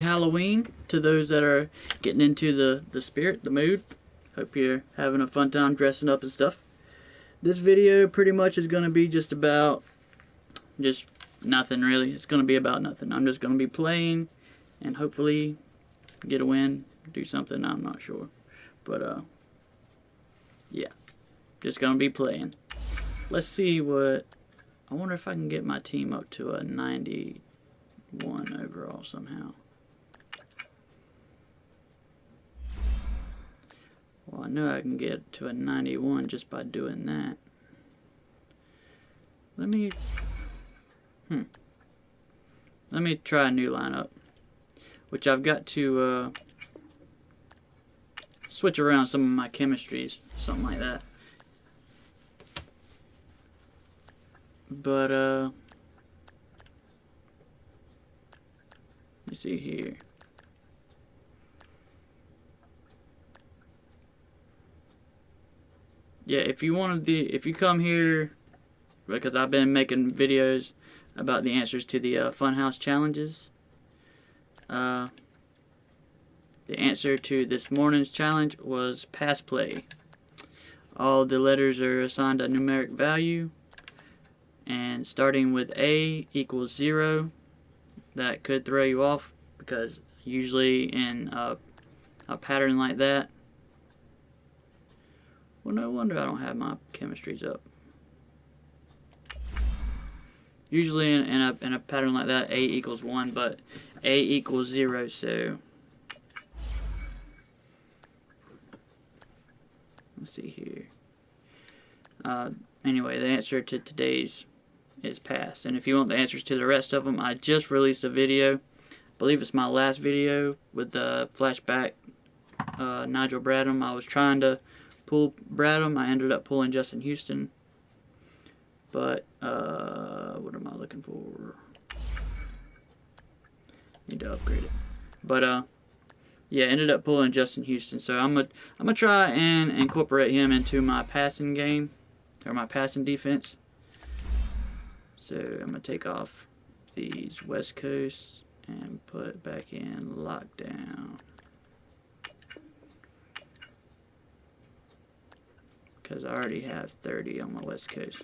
Halloween to those that are getting into the spirit, the mood. Hope you're having a fun time dressing up and stuff. This video pretty much is going to be just about nothing really. It's going to be about nothing. I'm just going to be playing and hopefully get a win, do something, I'm not sure. But yeah, just going to be playing. Let's see what, I wonder if I can get my team up to a 91 overall somehow. Well, I know I can get to a 91 just by doing that. Let me try a new lineup, which I've got to switch around some of my chemistries, something like that. But let me see here. Yeah, if you come here, because I've been making videos about the answers to the Funhouse challenges. The answer to this morning's challenge was pass play. All the letters are assigned a numeric value, and starting with A equals 0, that could throw you off because usually in a pattern like that, well, no wonder I don't have my chemistries up. Usually in a pattern like that, A equals 1, but A equals 0, so let's see here. Anyway, the answer to today's is pass. And if you want the answers to the rest of them, I just released a video. I believe it's my last video with the flashback Nigel Bradham. I was trying to pull Bradham. I ended up pulling Justin Houston. But what am I looking for? Need to upgrade it. But yeah, ended up pulling Justin Houston. So I'm gonna try and incorporate him into my passing game, or my passing defense. So I'm gonna take off these West Coast and put back in lockdown, because I already have 30 on my West Coast.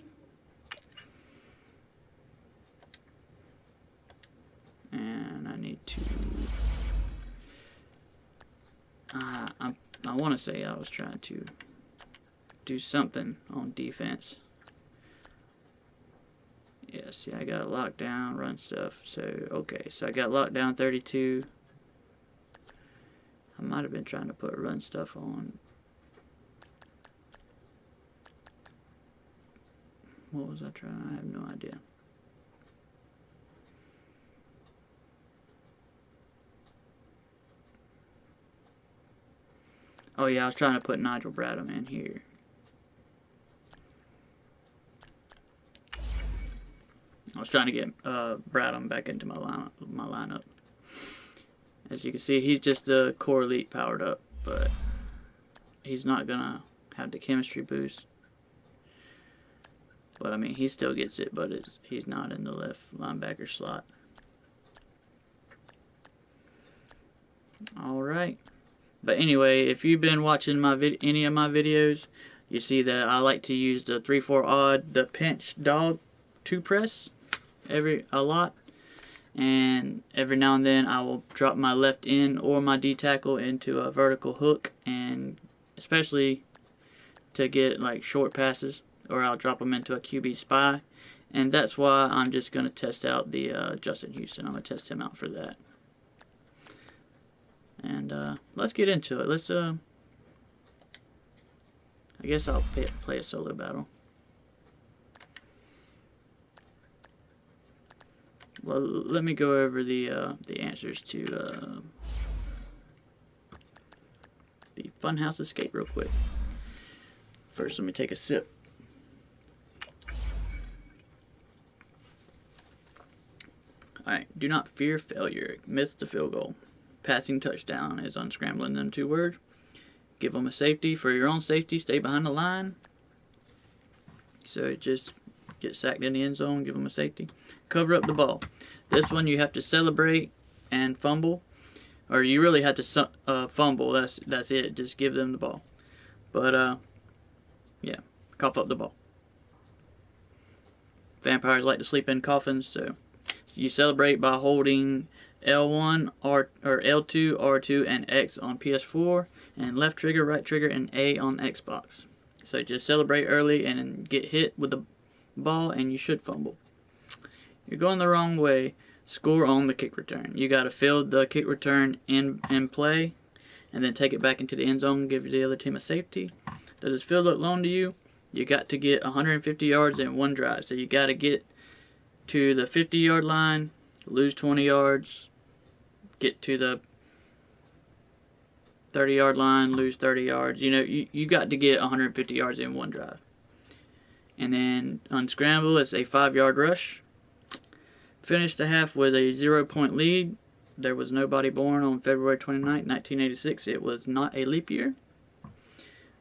And I need to I want to say I was trying to do something on defense. Yeah, see, I got lockdown, run stuff. So, okay, so I got lockdown 32. I might have been trying to put run stuff on. What was I trying? I have no idea. Oh yeah, I was trying to put Nigel Bradham in here. I was trying to get Bradham back into my lineup. As you can see, he's just the core elite powered up, but he's not gonna have the chemistry boost. But I mean, he still gets it, but he's not in the left linebacker slot. All right. But anyway, if you've been watching any of my videos, you see that I like to use the 3-4 odd, the pinch dog 2 press a lot, and every now and then I will drop my left end or my D tackle into a vertical hook, and especially to get like short passes, or I'll drop them into a QB spy, and that's why I'm just going to test out the Justin Houston. I'm going to test him out for that. And let's get into it. Let's I guess I'll play a solo battle. Well, let me go over the answers to the Funhouse Escape real quick. First, let me take a sip. Alright, do not fear failure. Miss the field goal. Passing touchdown is unscrambling them 2 words. Give them a safety. For your own safety, stay behind the line. So just get sacked in the end zone, give them a safety. Cover up the ball. This one you have to celebrate and fumble. or you really have to fumble. That's it. Just give them the ball. But yeah, cough up the ball. Vampires like to sleep in coffins, so you celebrate by holding L1, or L2, R2, and X on PS4, and left trigger, right trigger, and A on Xbox. So just celebrate early and get hit with the ball, and you should fumble. You're going the wrong way. Score on the kick return. You got to field the kick return in play, and then take it back into the end zone, give the other team a safety. Does this field look long to you? You got to get 150 yards in one drive. So you got to get to the 50-yard line, lose 20 yards, get to the 30-yard line, lose 30 yards. You know, you got to get 150 yards in one drive. And then unscramble, it's a 5-yard rush. Finish the half with a 0-point lead. There was nobody born on February 29, 1986. It was not a leap year.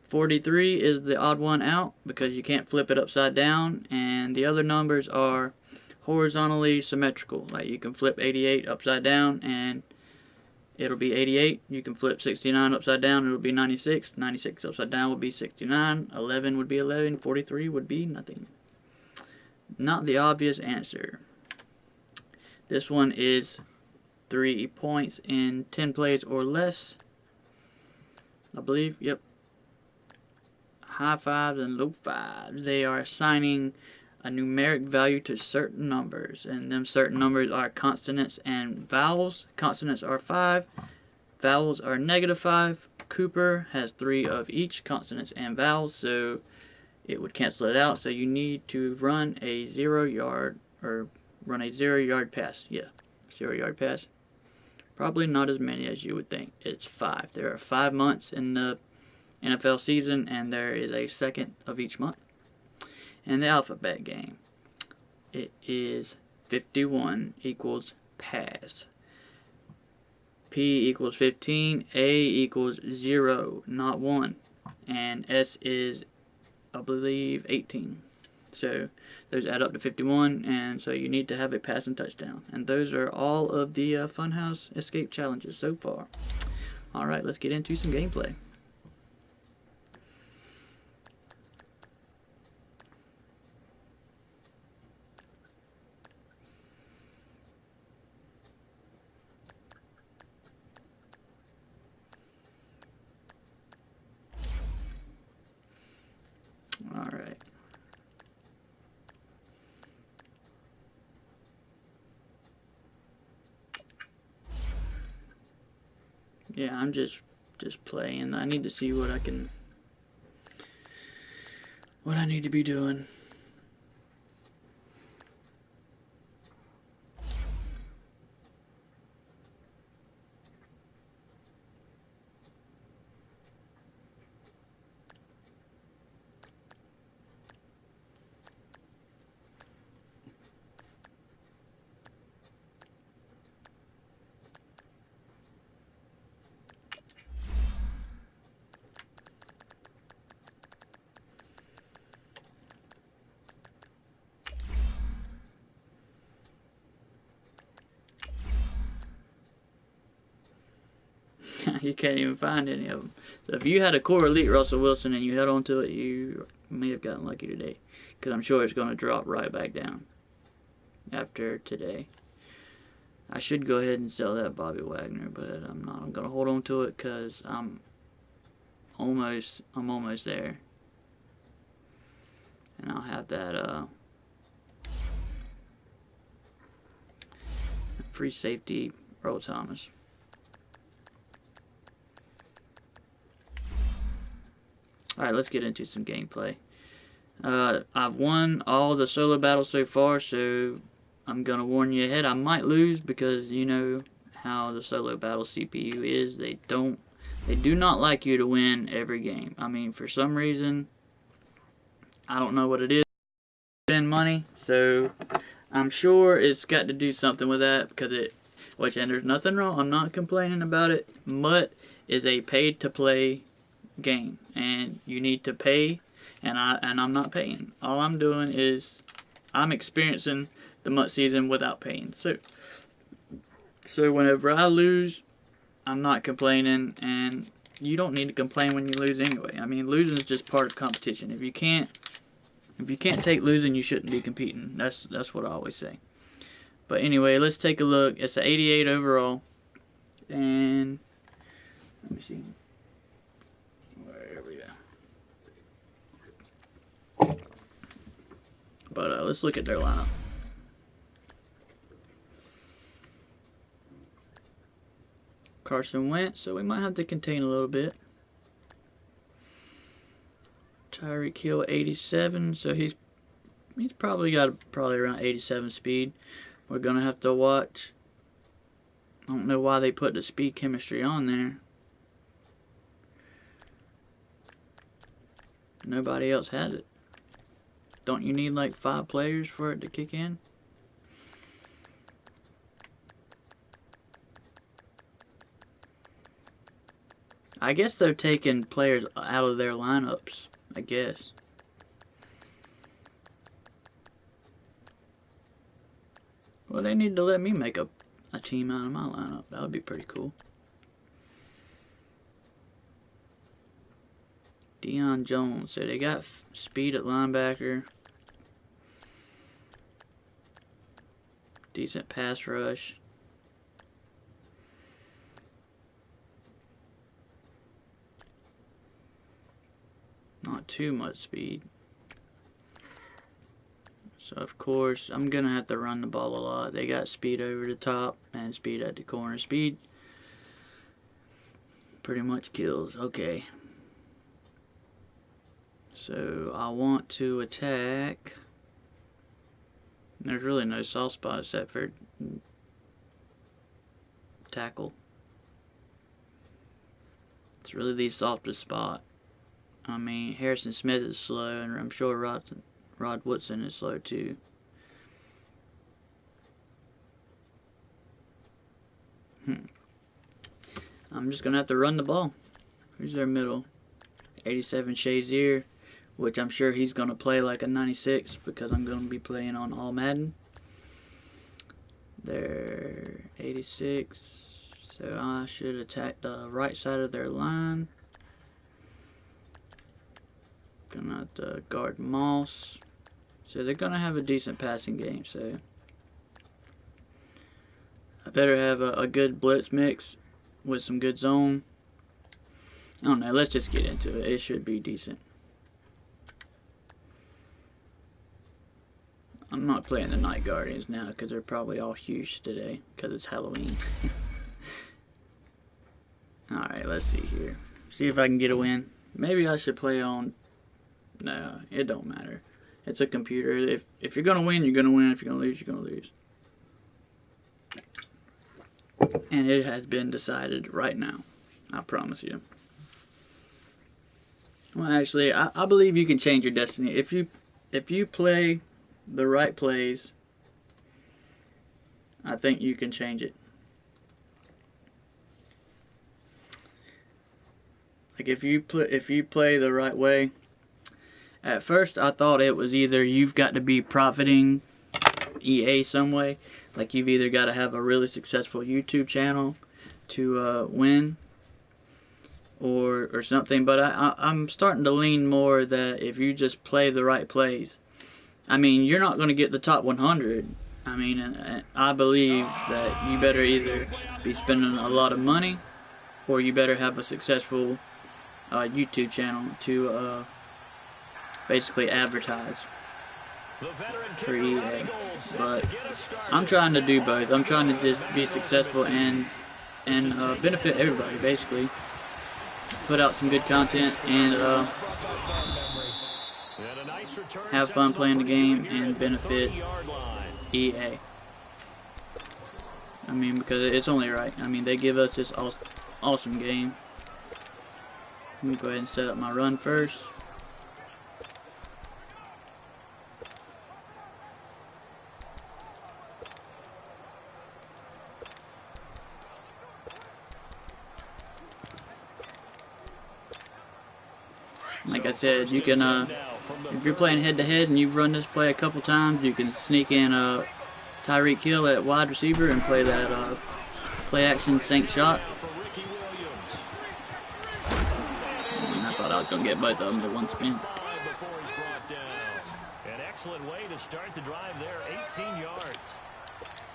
43 is the odd one out because you can't flip it upside down, and the other numbers are horizontally symmetrical. Like you can flip 88 upside down and it'll be 88. You can flip 69 upside down, it'll be 96. 96 upside down would be 69. 11 would be 11. 43 would be nothing. Not the obvious answer. This one is 3 points in 10 plays or less, I believe. Yep. High fives and low fives. They are assigning a numeric value to certain numbers, and them certain numbers are consonants and vowels. Consonants are 5, vowels are -5. Cooper has 3 of each, consonants and vowels, so it would cancel it out. So you need to run a 0-yard, or run a 0-yard pass. Yeah, 0-yard pass. Probably not as many as you would think. It's 5. There are 5 months in the NFL season, and there is a second of each month. And the alphabet game, it is 51 equals pass. P equals 15, A equals 0, not 1, and S is, I believe, 18. So those add up to 51, and so you need to have a pass and touchdown. And those are all of the Funhouse Escape challenges so far. Alright, let's get into some gameplay. Alright. Yeah, I'm just playing. I need to see what I need to be doing. You can't even find any of them. So if you had a core elite Russell Wilson and you held on to it, you may have gotten lucky today, because I'm sure it's going to drop right back down after today. I should go ahead and sell that Bobby Wagner, but I'm not. I'm going to hold on to it because I'm almost there, and I'll have that free safety Earl Thomas. Alright, let's get into some gameplay. I've won all the solo battles so far, so I'm gonna warn you ahead. I might lose because you know how the solo battle CPU is. They do not like you to win every game. I mean, for some reason, I don't know what it is. Spend money, so I'm sure it's got to do something with that, because and there's nothing wrong. I'm not complaining about it. MUT is a paid-to-play game, and you need to pay, and I'm not paying. All I'm doing is I'm experiencing the MUT season without paying. So whenever I lose, I'm not complaining, and you don't need to complain when you lose anyway. I mean, losing is just part of competition. If you can't take losing, you shouldn't be competing. That's what I always say. But anyway, let's take a look. It's an 88 overall, and let me see. Where we go? But let's look at their lineup. Carson Wentz, so we might have to contain a little bit. Tyreek Hill 87, so he's probably got around 87 speed. We're gonna have to watch. I don't know why they put the speed chemistry on there. Nobody else has it. Don't you need like 5 players for it to kick in? I guess they're taking players out of their lineups, I guess. Well, they need to let me make a team out of my lineup. That would be pretty cool. Deion Jones. So they got speed at linebacker. Decent pass rush. Not too much speed. So of course I'm gonna have to run the ball a lot. They got speed over the top and speed at the corner. Speed pretty much kills. Okay. So I want to attack. There's really no soft spot except for tackle. It's really the softest spot. I mean, Harrison Smith is slow, and I'm sure Rod Woodson is slow too. I'm just gonna have to run the ball. Who's their middle? 87 Shazier, which I'm sure he's gonna play like a 96 because I'm gonna be playing on all Madden. They're 86, so I should attack the right side of their line. Gonna have to guard Moss. So they're gonna have a decent passing game, so I better have a good blitz mix with some good zone. I don't know, let's just get into it. It should be decent. I'm not playing the Night Guardians now because they're probably all huge today because it's Halloween. Alright, let's see here. See if I can get a win. Maybe I should play on... No, it don't matter. It's a computer. If you're gonna win, you're gonna win. If you're gonna lose, you're gonna lose. And it has been decided right now. I promise you. Well, actually, I believe you can change your destiny if you play the right plays. I think you can change it. Like if you play the right way. At first, I thought it was either you've got to be profiting EA some way, like you've either got to have a really successful YouTube channel to win, or something. But I'm starting to lean more that if you just play the right plays, I mean, you're not going to get the top 100. I mean, I believe that you better either be spending a lot of money, or you better have a successful YouTube channel to basically advertise for EA. But I'm trying to do both. I'm trying to just be successful and benefit everybody, basically. Put out some good content and have fun playing the game and benefit EA. I mean, because it's only right. I mean, they give us this awesome game. Let me go ahead and set up my run first. Like I said, you can, if you're playing head-to-head and you've run this play a couple times, you can sneak in Tyreek Hill at wide receiver and play that play-action sink shot. I was going to get both of them to one spin. An excellent way to start the drive there, 18 yards.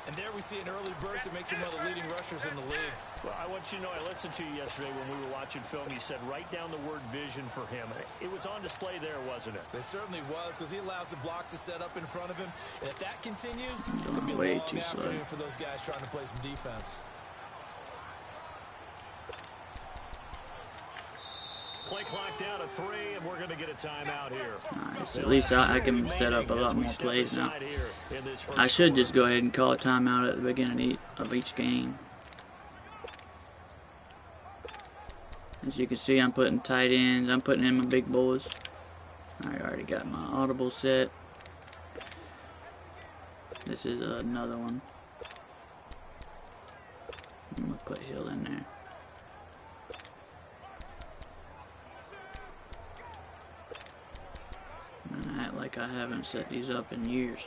And there we see an early burst that makes him one of the leading rushers in the league. Well, I want you to know, I listened to you yesterday when we were watching film. You said write down the word vision for him. It was on display there, wasn't it? It certainly was, because he allows the blocks to set up in front of him. And if that continues, it could be a Way long too afternoon slow for those guys trying to play some defense. Play clock down to 3, and we're going to get a timeout here. Nice. At least I can set up a lot more plays now. I should just go ahead and call a timeout at the beginning of each game. As you can see, I'm putting tight ends. I'm putting in my big boys. I already got my audible set. This is another one. I'm going to put Hill in there. I act like I haven't set these up in years.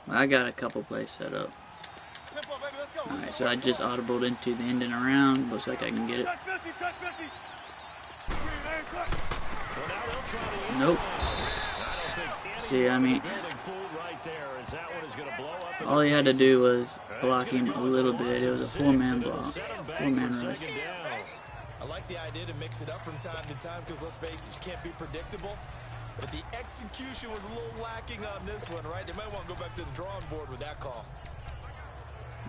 I got a couple plays set up. Alright, so I just audibled into the end and around. Looks like I can get it. Nope. See, I mean, all he had to do was block him a little bit. It was a 4-man block, 4-man rush. I like the idea to mix it up from time to time, because let's face it, you can't be predictable. But the execution was a little lacking on this one, right? They might want to go back to the drawing board with that call.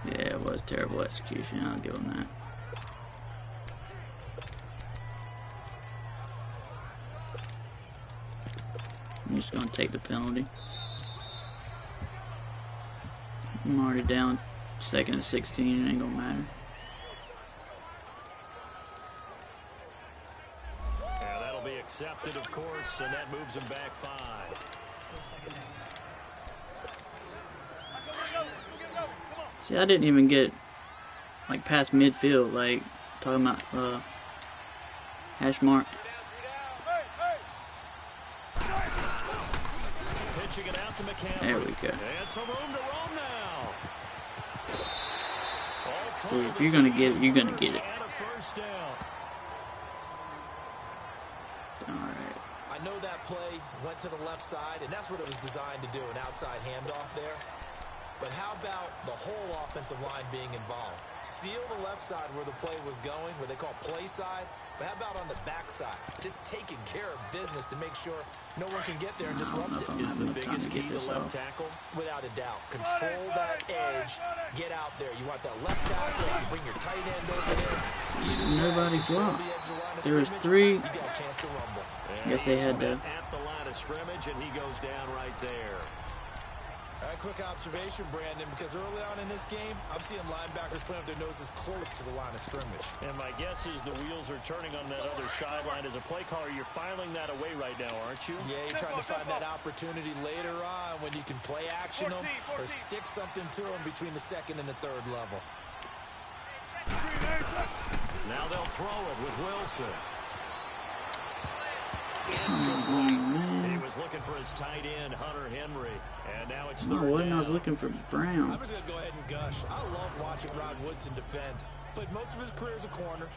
Yeah, it was terrible execution. I'll give him that. I'm just going to take the penalty. I'm already down 2nd and 16. It ain't going to matter. Yeah, that'll be accepted, of course, and that moves him back 5. See, I didn't even get like past midfield, like talking about hash mark. Pitching it out to McCaffrey. There we go. And some room to roam now. See, if you're gonna get it, you're gonna get it. And a first down. Alright. I know that play went to the left side, and that's what it was designed to do, an outside handoff there. But how about the whole offensive line being involved? Seal the left side where the play was going, what they call play side. But how about on the back side? Just taking care of business to make sure no one can get there and disrupt it. Is the biggest key to left tackle? Without a doubt. Control that edge. Get out there. You want that left tackle. You bring your tight end over there. Nobody blocked. There was 3. You got a chance to rumble. I guess they had to. At the line of scrimmage, and he goes down right there. A quick observation, Brandon, because early on in this game, I'm seeing linebackers playing with their noses close to the line of scrimmage. And my guess is the wheels are turning on that other sideline. As a play caller, you're filing that away right now, aren't you? Yeah, you're trying to find that opportunity later on when you can play action them or stick something to them between the 2nd and the 3rd level. Now they'll throw it with Wilson. He was looking for his tight end, Hunter Henry. And now it's No, I wasn't. I was looking for Brown. I'm just going to go ahead and gush. I love watching Rod Woodson defend. Played most of his career as a corner.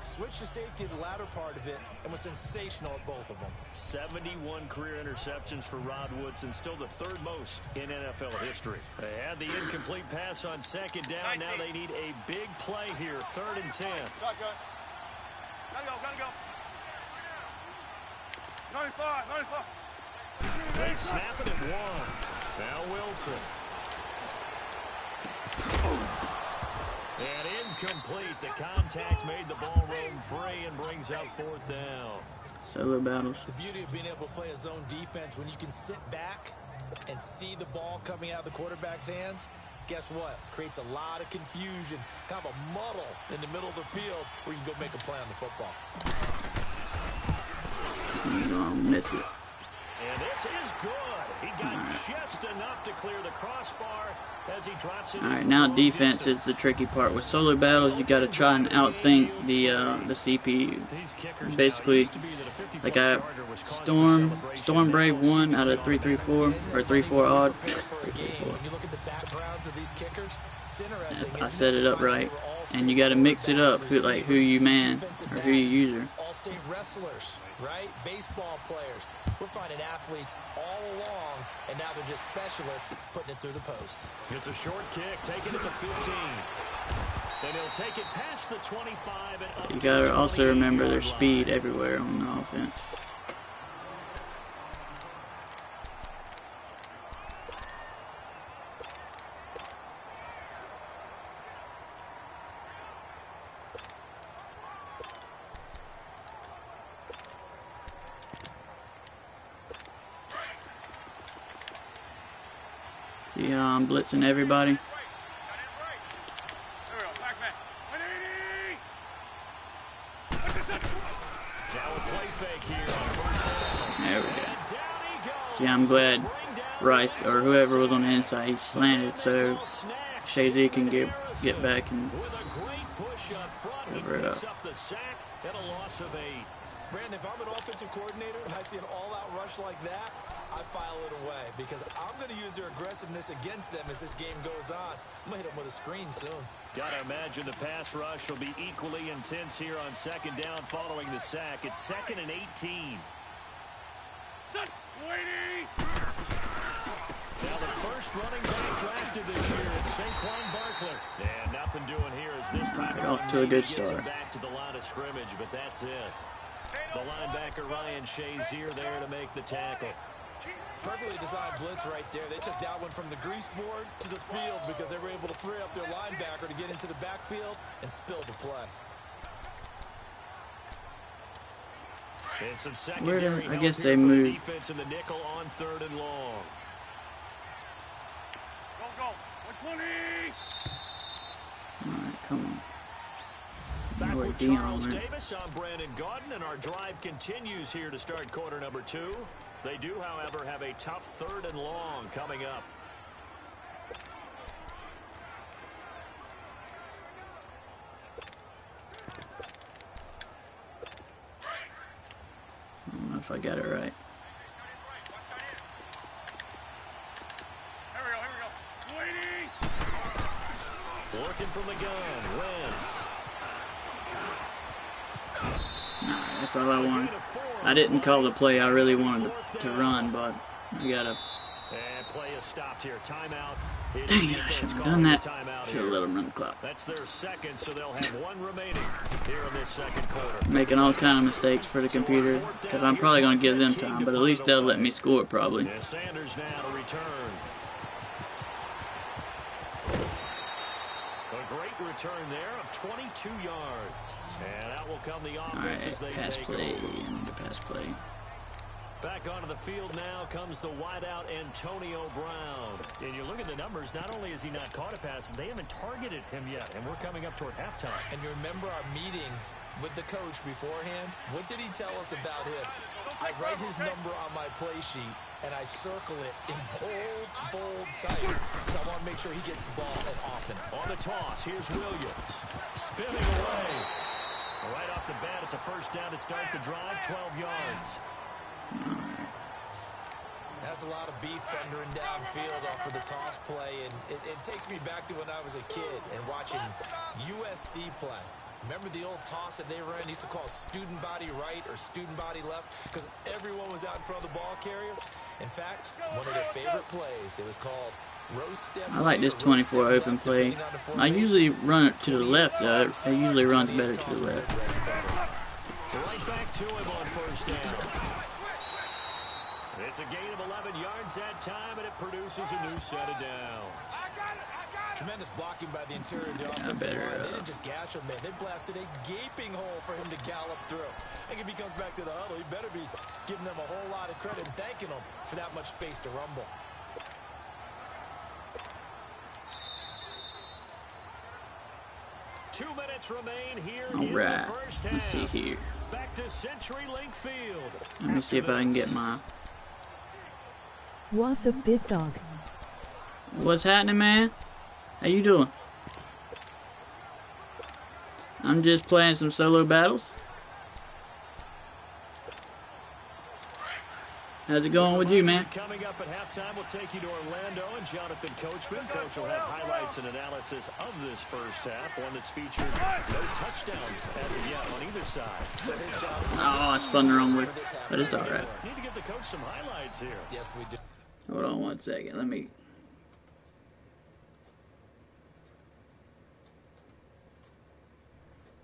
Switched to safety the latter part of it and was sensational at both of them. 71 career interceptions for Rod Woodson, still the 3rd most in NFL history. They had the incomplete pass on 2nd down. Now they need a big play here, 3rd and 10. Gotta go. 95. They snap it at 1. Now Wilson. And incomplete. The contact made the ball roam free and brings up 4th down. Solo battles. The beauty of being able to play a zone defense when you can sit back and see the ball coming out of the quarterback's hands, guess what? Creates a lot of confusion, kind of a muddle in the middle of the field where you can go make a play on the football. You're gonna miss it. And this is good. He got just enough to clear the crossbar as he drops it. Alright, now defense is the tricky part. With solo battles, you got to try and outthink the CPU. Basically, like I Storm Brave 1 out of 334 or 34 odd. 334. When you look at the backgrounds of these kickers, it's interesting. I set it up right, and you got to mix it up, like who you man or who you user. All-state wrestlers, right? Baseball players. We're finding athletes all along, and now they're just specialists putting it through the posts. It's a short kick, taking it to 15. Then he'll take it past the 25 and up. You got to also remember their speed everywhere on the offense. See how I'm blitzing everybody? Now a play fake here on first down. There we go. And down he goes. See, I'm glad Rice or whoever was on the inside, he slanted so Shazy can get back and With a great push up front, he cover it picks up. up the sack and a loss of 8. Brandon, if I'm an offensive coordinator and I see an all-out rush like that, I file it away because I'm going to use their aggressiveness against them as this game goes on. I'm going to hit them with a screen soon. Gotta imagine the pass rush will be equally intense here on second down following the sack. It's 2nd and 18. Now the first running back drafted this year is Saquon Barkley. And nothing doing here as this time Off to a good he gets start. him back to the line of scrimmage, but that's it. The linebacker Ryan Shazier there to make the tackle. Perfectly designed blitz right there. They took that one from the grease board to the field because they were able to free up their linebacker to get into the backfield and spill the play. And some secondary I guess help they here for the moved. defense in the nickel on 3rd and long. Go. 120. Alright, come on. Back Boy, with Dion Charles there. Davis, I'm Brandon Gaudin, and our drive continues here to start quarter number 2. They do, however, have a tough 3rd and long coming up. I don't know if I got it right. Here we go. Waiting. Working from the gun, Wentz. Nah, that's all I wanted. I didn't call the play. I really wanted to run, but I gotta. And play is stopped here. Timeout. Dang it, I should have done that. Should have let him run the clock. That's their second, so they'll have 1 remaining here in this second quarter. Making all kind of mistakes for the computer, because I'm probably gonna give them time, but at least they'll let me score probably. And Sanders now to return. A great return there of 22 yards. And out will come the offense as they Alright, pass take play. over. I need to pass play. Back onto the field now comes the wideout Antonio Brown. And you look at the numbers, not only has he not caught a pass, they haven't targeted him yet. And we're coming up toward halftime. And you remember our meeting with the coach beforehand? What did he tell us about him? I write his number on my play sheet, and I circle it in bold type because I want to make sure he gets the ball and often. On the toss, here's Williams. Spinning away. Right off the bat, it's a first down to start the drive, 12 yards. Has a lot of beef thundering downfield off of the toss play, and it takes me back to when I was a kid and watching USC play. Remember the old toss that they ran? They used to call student body right or student body left because everyone was out in front of the ball carrier. In fact, one of their favorite plays, it was called roast stem. I like this 24 open play. I usually run it to the left, though. I usually run better to the left. Right back to him on first down. It's a gain of 11 yards that time, and it produces a new set of downs. Tremendous blocking by the interior of the offensive line. They didn't just gash him there. They blasted a gaping hole for him to gallop through. I think if he comes back to the huddle, he better be giving them a whole lot of credit and thanking them for that much space to rumble. Two minutes remain here All in right, the first half. let's see here. Back to CenturyLink Field. Let me see if I can get my What's up, big dog? What's happening, man? How you doing? I'm just playing some solo battles. How's it going with you, man? Coming up at halftime, we'll take you to Orlando and Jonathan Coachman. Coach will have highlights and analysis of this first half, one that's featured no touchdowns as of yet on either side. So his job is Oh, I spun the wrong way, but it's all right. need to give the coach some highlights here. Yes, we do. Hold on 1 second. Let me.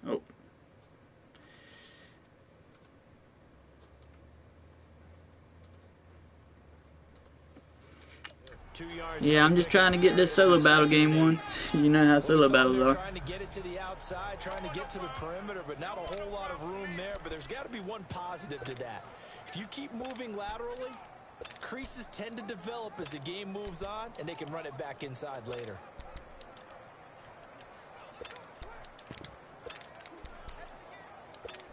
Oh. Yeah, I'm just trying to get this solo battle game won. You know how solo battles are. Trying to get it to the outside, trying to get to the perimeter, but not a whole lot of room there. But there's got to be one positive to that. If you keep moving laterally, creases tend to develop as the game moves on, and they can run it back inside later.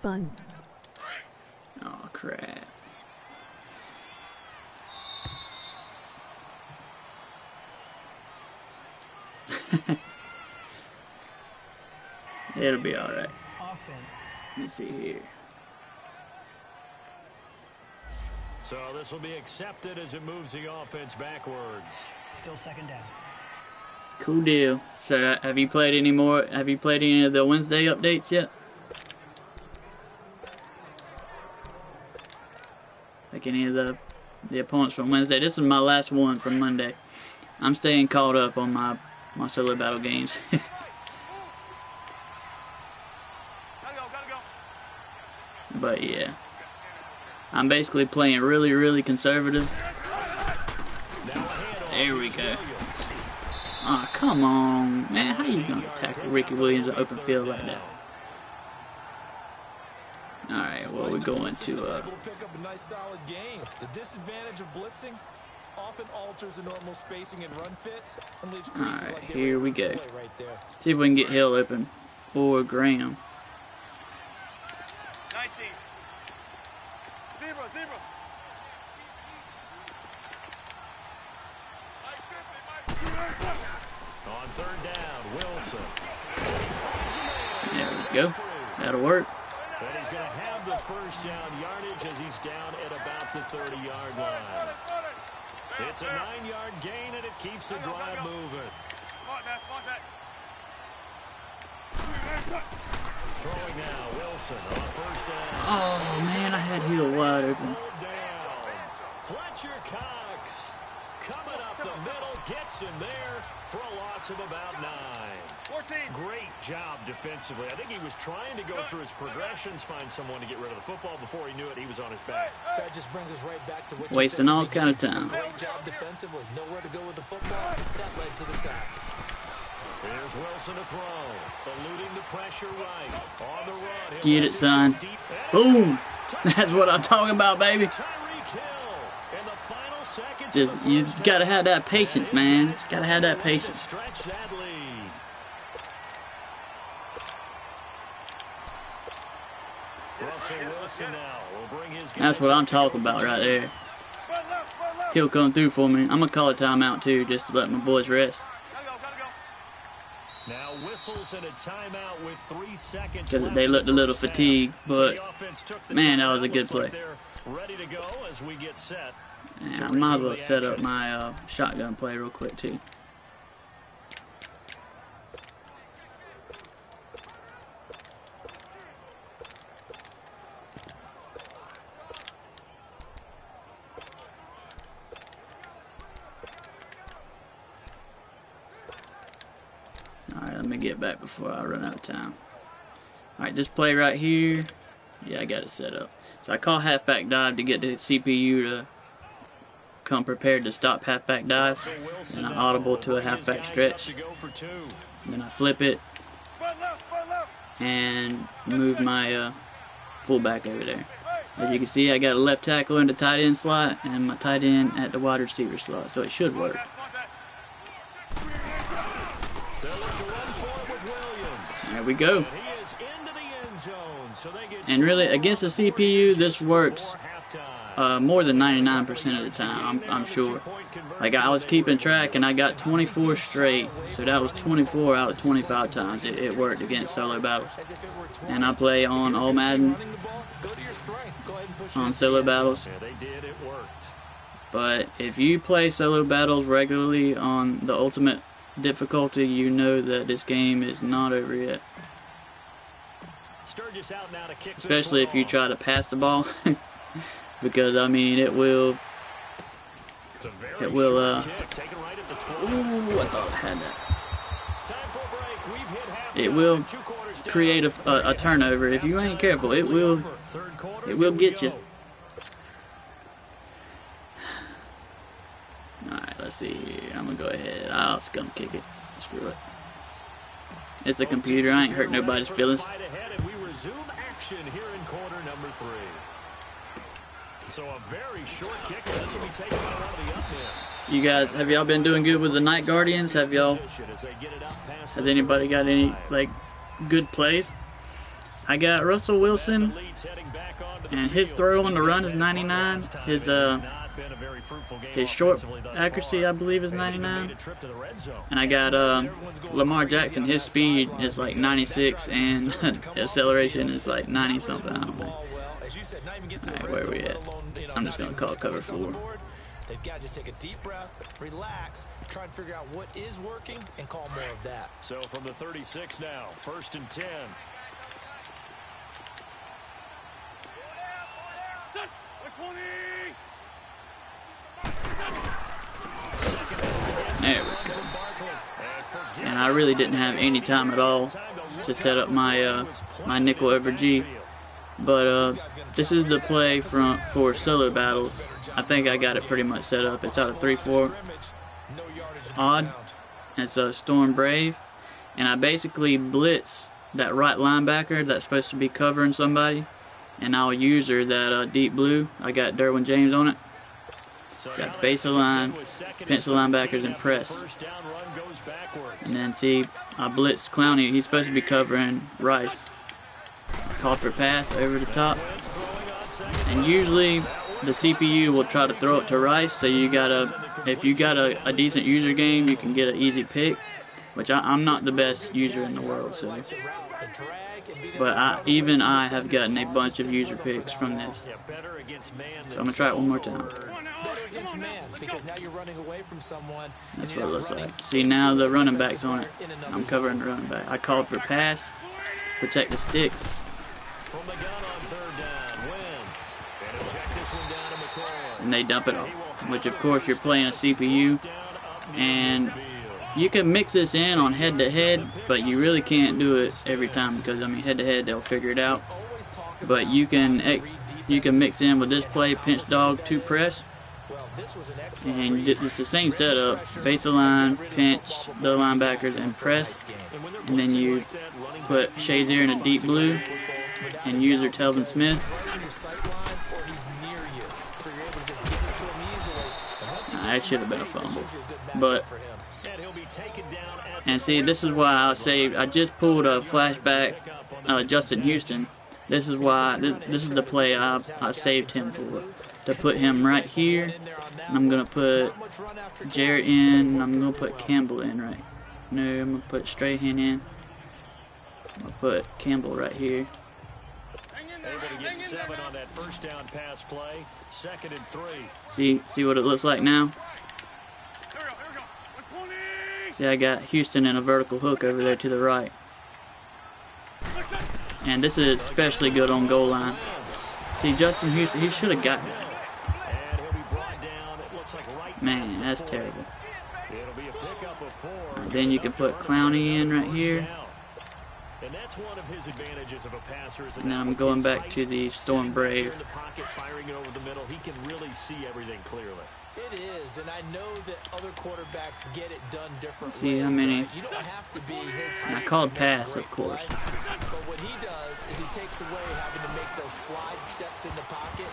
Fun. Oh, crap. It'll be alright. Offense. Let me see here. So this will be accepted as it moves the offense backwards. Still second down. Cool deal. So, have you played any more? Have you played any of the Wednesday updates yet? Like any of the opponents from Wednesday? This is my last one from Monday. I'm staying caught up on my solo battle games. But yeah, I'm basically playing really conservative. There we go. Oh, come on, man. How you gonna tackle Ricky Williams in open field like that? Alright, well, we're going to pick up a nice solid game. The disadvantage of blitzing often alters the normal spacing and run fits and leaves creases Alright, like here we go. right there. See if we can get Hill open or Graham. 19. Zebra. On third down, Wilson. There we go. That'll work. And he's going to have the first down yardage as he's down at about the 30-yard line. It's a 9-yard gain, and it keeps the drive moving. Throwing now, Wilson on first down. Oh, man, I had Hill wide open. Fletcher Cox coming up the middle, gets him there for a loss of about 9. 14. Great job defensively. I think he was trying to go through his progressions, find someone to get rid of the football. Before he knew it, he was on his back. So that just brings us right back to what Wasting you said all kind of time. Great job defensively. Nowhere to go with the football. That led to the sack. Here's Wilson to throw. Eluding the pressure right. On the run. Get it, son. Boom. That's what I'm talking about, baby. Just, you gotta have that patience, man. Gotta have that patience. Stretch that lead. Russell Wilson now will bring his. That's what I'm talking about right there. He'll come through for me. I'm gonna call a timeout too, just to let my boys rest. Now whistles and a timeout with 3 seconds. Because they looked a little fatigued, but man, that was a good play. Ready to go as we get set. And I might as well set up my shotgun play real quick too. Alright, let me get back before I run out of time. Alright, this play right here. Yeah, I got it set up. So I call halfback dive to get the CPU to come prepared to stop halfback dive. And I audible to a halfback stretch. And then I flip it and move my fullback over there. As you can see, I got a left tackle in the tight end slot and my tight end at the wide receiver slot, so it should work. There we go. And really, against the CPU, this works more than 99% of the time, I'm sure. Like, I was keeping track, and I got 24 straight, so that was 24 out of 25 times it worked against solo battles. And I play on all Madden, on solo battles. But if you play solo battles regularly on the ultimate difficulty, you know that this game is not over yet. Especially if you try to pass the ball. Because, I mean, it will, ooh, I thought I had that. It will create a turnover. If you ain't careful, it will get you. Alright, let's see here. I'm gonna go ahead. I'll scum kick it. Screw it. It's a computer. I ain't hurt nobody's feelings. So a very short kick, and this will be taken out of the up end. You guys, have y'all been doing good with the Night Guardians? Have y'all? Has anybody got any like good plays? I got Russell Wilson, and his throw on the run is 99. His short accuracy, I believe, is 99. And I got Lamar Jackson. His speed is like 96, and acceleration is like 90 something. I don't know. Alright, where are we at? I'm just going to call cover 4. They've got to just take a deep breath, relax, try and figure out what is working, and call more of that. So from the 36 now, 1st and 10. There we go. And I really didn't have any time at all to set up my my nickel over G. But this is the play for solo battles. I think I got it pretty much set up. It's out of 3-4 odd. It's a Storm Brave, and I basically blitz that right linebacker that's supposed to be covering somebody, and I'll use her that deep blue. I got Derwin James on it. Got the base of the line, pinch the linebackers, and press. And then see, I blitz Clowney. He's supposed to be covering Rice. Called for pass over the top, and usually the CPU will try to throw it to Rice, so you gotta, if you got a decent user game, you can get an easy pick, which I'm not the best user in the world, so, but even I have gotten a bunch of user picks from this, so I'm gonna try it one more time. That's what it looks like. See, now the running back's on it. I'm covering the running back. I called for pass, protect the sticks. And they dump it off, which of course you're playing a CPU, and you can mix this in on head-to-head, but you really can't do it every time because, I mean, head-to-head they'll figure it out. But you can mix in with this play, pinch dog, 2 press, and it's the same setup: base the line, pinch the linebackers, and press. And then you put Shazier in a deep blue and user Telvin Smith. That should have been a fumble, but, and see, this is why I saved. I just pulled a flashback Justin Houston. This is why this is the play I saved him for, to put him right here. And I'm gonna put Jarrett in, and I'm gonna put Campbell in right. No, I'm gonna put Strahan in. I'm gonna put Campbell right here. Able to get 7 on that first down pass play. 2nd and 3. See what it looks like now? See, I got Houston in a vertical hook over there to the right. And this is especially good on goal line. See, Justin Houston, he should have got that. Man, that's terrible. And then you can put Clowney in right here. And that's one of his advantages of a passer. And then I'm going back to the Storm Brave. In the pocket, firing it over the middle, he can really see everything clearly. It is, and I know that other quarterbacks get it done differently. See how many? You don't have to be his height. I called pass, of course. But what he does is he takes away having to make those slide steps in the pocket.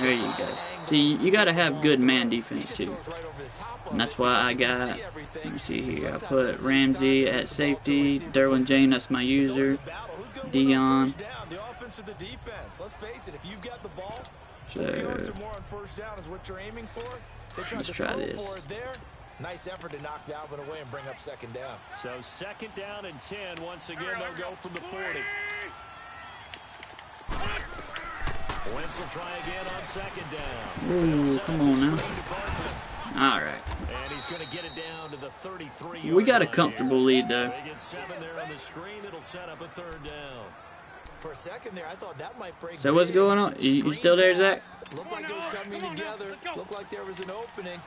There you go. See, you got to have good man defense too. And that's why I got, let me see here, I put Ramsey at safety, Derwin James, that's my user, Dion. The offense or the defense. Let's face it, if you've got the ball, So let's try this. Nice effort to knock that one away and bring up second down. So second down and 10. Once again, they'll go from the 40. Wentz will try again on second down. Ooh, come on now. All right. And he's going to get it down to the 33. We got a comfortable lead though. They get 7 there on the screen. It'll set up a third down. For a second there, I thought that might break. So what's going on? You still there, Zach? Looked like it was coming together. Looked like there was an opening.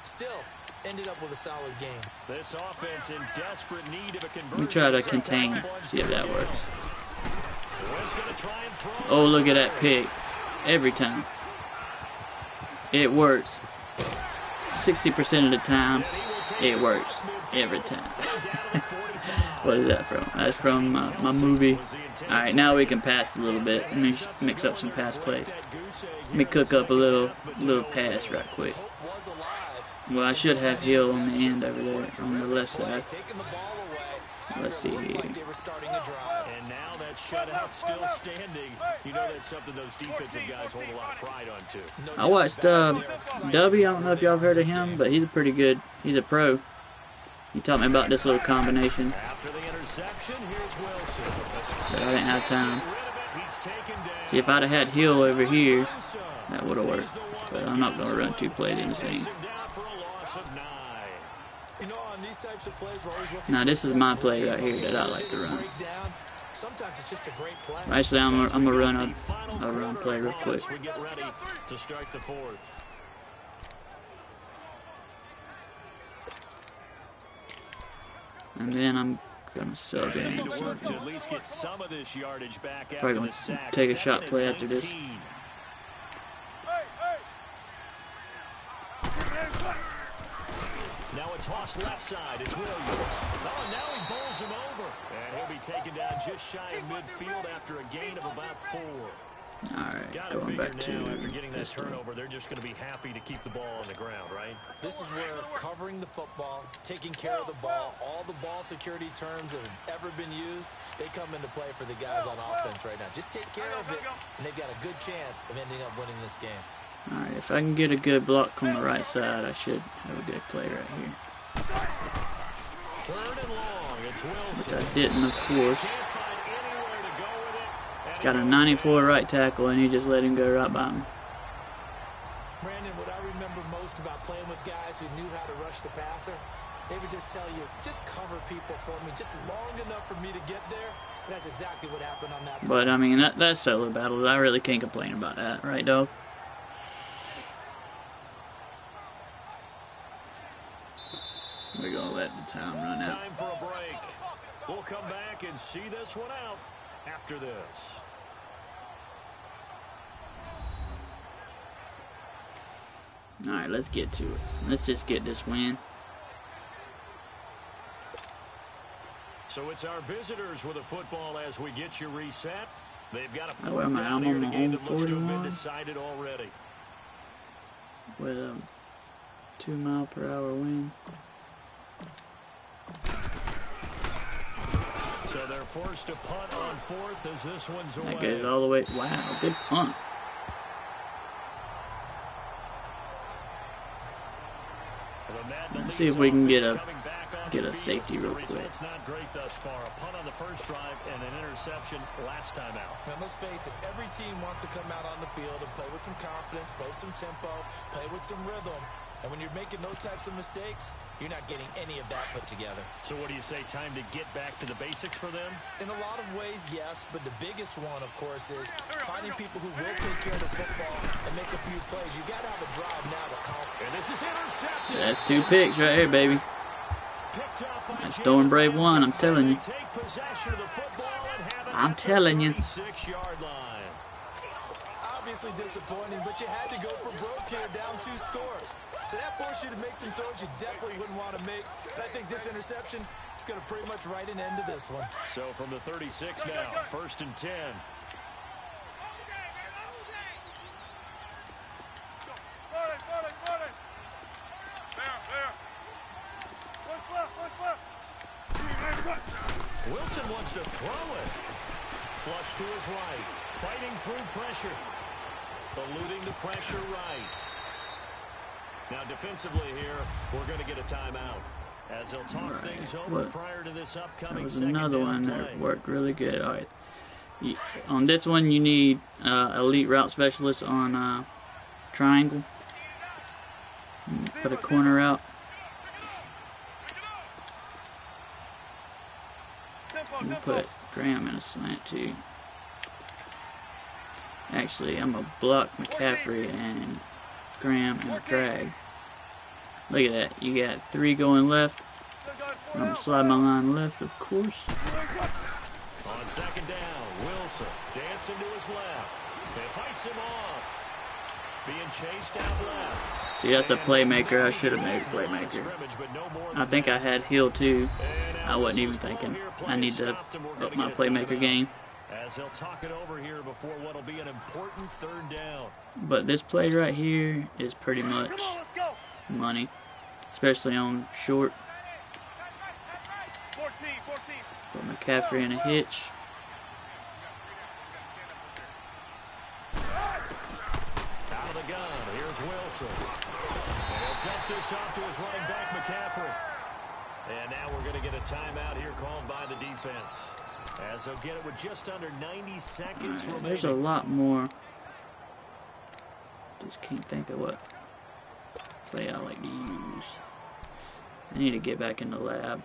Still ended up with a solid game. This offense in desperate need of a conversion. Let me try to contain. See if that works. Oh, look at that pick. Every time. It works. 60% of the time, it works. Every time. What is that from? That's from my movie. Alright, now we can pass a little bit. Let me mix up some pass plays. Let me cook up a little pass right quick. Well, I should have Hill on the end over there on the left side. Let's see here. And now that shutout still standing. You know that's something those defensive guys hold a lot of pride on too. I watched W. I don't know if y'all have heard of him, but he's pretty good. He's a pro. He taught me about this little combination. After the interception, here's Wilson. But I didn't have time. See, if I'd have had Hill over here, that would have worked. But I'm not going to run 2 plays in the same. Now this is my play right here that I like to run. Actually, I'm gonna run a run play real quick. We get ready to start the 4th. And then I'm gonna sub in. To at least get some of this yardage back Probably after gonna the sack. take a shot play after this. Now a toss left side. It's Williams. Oh, now he bowls him over. And he'll be taken down just shy of midfield after a gain of about 4. Alright, Gotta going figure back to now, after getting that this one. turnover, they're just going to be happy to keep the ball on the ground, right? This is where covering the football, taking care of the ball, all the ball security terms that have ever been used, they come into play for the guys on offense right now. Just take care of it, and they've got a good chance of ending up winning this game. Alright, if I can get a good block on the right side, I should have a good play right here. 3rd and long. It's Wilson. Which I didn't, of course. Can't find anywhere to go with it. And Got a 94 right tackle, and he just let him go right by me. Brandon, what I remember most about playing with guys who knew how to rush the passer, they would just tell you, just cover people for me, just long enough for me to get there. And that's exactly what happened on that play. But, I mean, that's solo battle. I really can't complain about that, right, dog? We're going to let the time run out. Time for a break. We'll come back and see this one out after this. Alright, let's get to it. Let's just get this win. So it's our visitors with a football as we get you reset. They've got a Oh, where am 4th I? down I'm here on in a my game own that looks to have been 41. decided already. With a 2-mile-per-hour wind. So they're forced to punt on 4th as this one's away. That goes all the way. Wow, good punt. Let's see if we can get a safety real quick. Results not great thus far. A punt on the first drive and an interception last time out. Now let's face it, every team wants to come out on the field and play with some confidence, play with some tempo, play with some rhythm. And when you're making those types of mistakes, you're not getting any of that put together. So what do you say, time to get back to the basics for them? In a lot of ways, yes, but the biggest one, of course, is finding people who will take care of the football and make a few plays. You got to have a drive now to call. And this is intercepted. That's 2 picks right here, baby. That's Storm Brave 1, I'm telling you. I'm telling you. Obviously disappointing, but you had to go for broke here, down 2 scores. So that forced you to make some throws you definitely wouldn't want to make. But I think this interception is going to pretty much write an end to this one. So from the 36 now, 1st and 10. Wilson wants to throw it. Flush to his right, fighting through pressure. eluding the pressure right. Now defensively here, we're going to get a timeout as they'll talk things over prior to this upcoming that was second another down one play. that worked really good. All right, on this one you need elite route specialist on triangle. Put a corner out. We'll put Graham in a slant too. Actually, I'm gonna block McCaffrey and Graham in a drag. Look at that. You got 3 going left. I'm gonna slide my line left, of course. On second down, Wilson dancing to his left. They fights him off. Being chased out left. See, that's a playmaker. I should have made a playmaker. I think I had Hill too. I wasn't even thinking. I need to up my playmaker game. As they'll talk it over here before what'll be an important third down. But this play right here is pretty much money, especially on short. Put McCaffrey in a hitch. Out of the gun, here's Wilson. And he'll dump this off to his running back, McCaffrey. And now we're going to get a timeout here called by the defense. As they'll get it with just under 90 seconds remaining. There's a lot more. Just can't think of what play I like to use. I need to get back in the lab.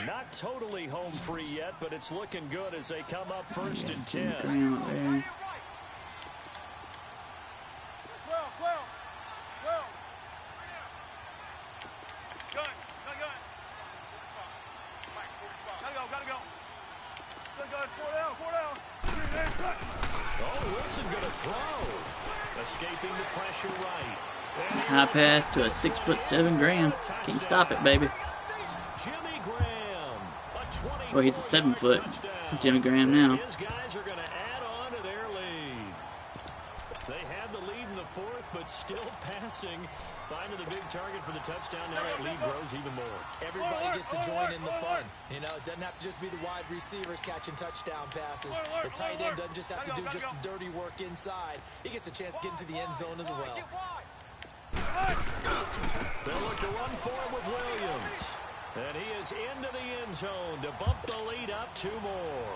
Not totally home free yet, but it's looking good as they come up first and 10. Graham up there. Oh, Wilson gonna throw. Escaping the pressure right. High pass to a 6'7" Graham. Can't stop it, baby. Jimmy Graham, a Well, he's a 7 foot Jimmy Graham now. His guys are going to add on to their lead. They had the lead in the fourth, but still passing. Finding the big target for the touchdown. Now that lead grows even more. Everybody gets to join in the fun. You know, it doesn't have to just be the wide receivers catching touchdown passes. The tight end doesn't just have to do just the dirty work inside. He gets a chance to get into the end zone as well. They'll look to run for him with Williams. And he is into the end zone to bump the lead up 2 more.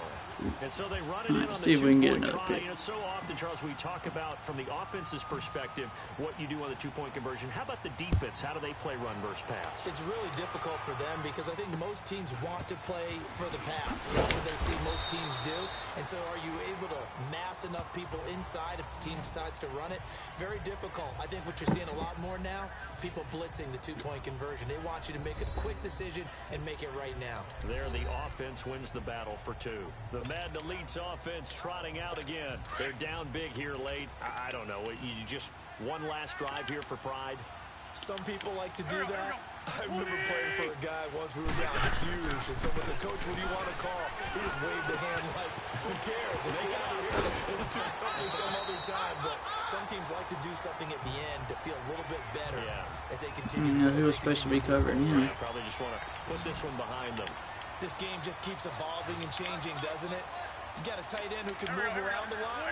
And so they run it in on the 2-point try. You know, so often, Charles, we talk about from the offense's perspective what you do on the 2-point conversion. How about the defense? How do they play run versus pass? It's really difficult for them because I think most teams want to play for the pass. That's what they see most teams do. And so are you able to mass enough people inside if the team decides to run it? Very difficult. I think what you're seeing a lot more now, people blitzing the 2-point conversion. They want you to make a quick decision and make it right now. There, the offense wins the battle for 2. The Madden Elite's offense trotting out again. They're down big here late. I don't know. You just one last drive here for pride. Some people like to do that. I remember playing for a guy once. We were down huge, and someone said, "Coach, what do you want to call?" He just waved a hand like, "Who cares? Just get out of here and do something some other time." But some teams like to do something at the end to feel a little bit better as they continue. You know who was supposed to be covering him? Probably just want to put this one behind them. This game just keeps evolving and changing, doesn't it? You got a tight end who can move around a lot.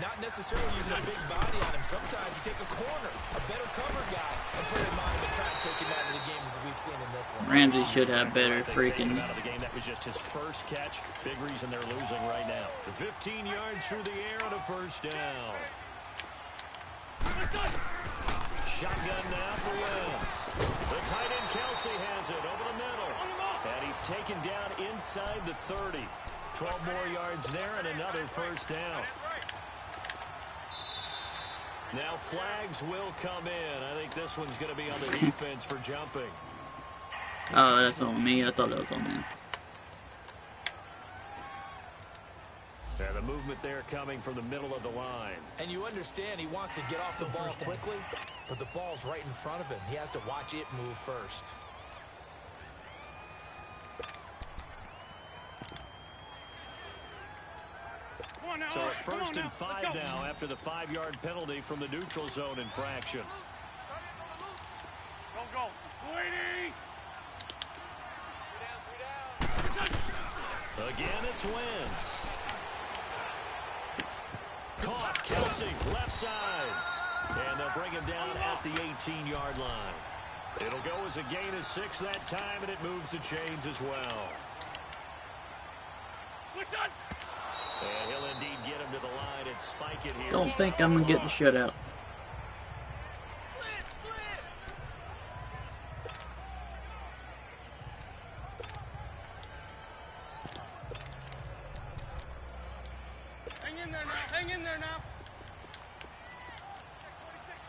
Not necessarily using a big body on him. Sometimes you take a corner, a better cover guy, and put him on him and try and take him out of the game as we've seen in this one. Ramsey should have better freaking. Out of the game. That was just his first catch. Big reason they're losing right now. 15 yards through the air and a first down. Shotgun now for Wentz. The tight end Kelsey has it over the middle. And he's taken down inside the 30. 12 more yards there and another first down. Now flags will come in. I think this one's going to be on the defense for jumping. Oh, that's on me. I thought that was on me. And the movement there coming from the middle of the line. And you understand he wants to get off the ball quickly, but the ball's right in front of him. He has to watch it move first. So at 1st and 5 now after the 5-yard penalty from the neutral zone infraction. Go. Waiting. Again, it's Wentz. Caught. Kelsey, left side. And they'll bring him down at the 18-yard line. It'll go as a gain of 6 that time, and it moves the chains as well. And he'll indeed get him to the line and spike it here. Don't think I'm going to get the shutout. Hang in there now. Hang in there now. Check 26.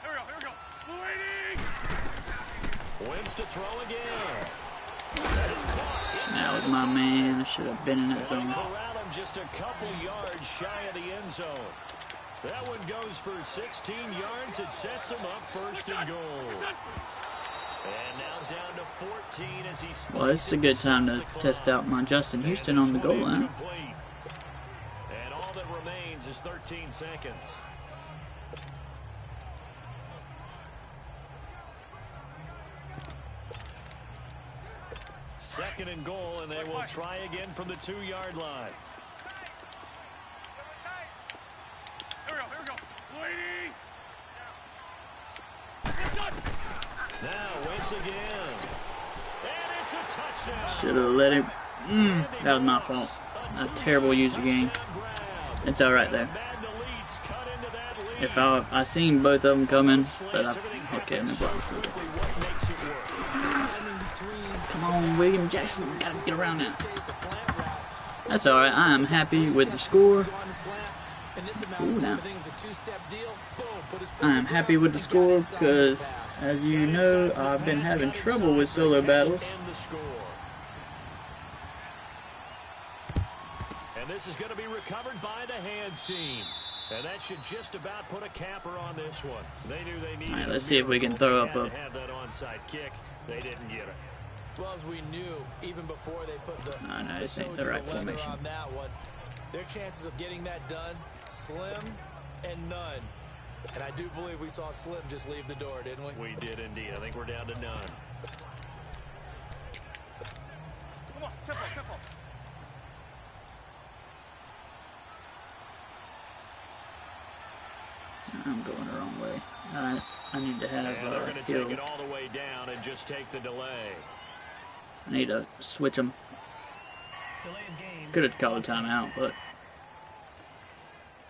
Here we go. Here we go. Waiting. Wins to throw again. That is caught. That was my man. I should have been in that zone. Corral him just a couple yards shy of the end zone. That one goes for 16 yards. It sets him up first and goal. And now down to 14 as he spikes. Well, this is a good time to test out my Justin Houston on the goal line. And all that remains is 13 seconds. Second and goal, and they will try again from the 2-yard line. Here we go. Waiting. Now Wentz again. And it's a touchdown. Should have let him. That was my fault. A terrible user game. It's alright though. If I seen both of them coming, but okay, no problem. Come on, William Jackson, gotta get around now. That's alright, I am happy with the score. Ooh, now. I am happy with the score because, as you know, I've been having trouble with solo battles. And this is going to be recovered by the hands team. And that should just about put a capper on this one. They knew they needed. All right, let's see if we can throw up a. Have that onside kick. They didn't get it. Well, as we knew, even before they put the No, this ain't the right formation. on that one, their chances of getting that done, slim and none. And I do believe we saw Slim just leave the door, didn't we? We did indeed. I think we're down to none. Come on, tempo. I'm going the wrong way. Alright, I need to have And they're going to take Hill. it all the way down and just take the delay. I need to switch them. Could have called a timeout, but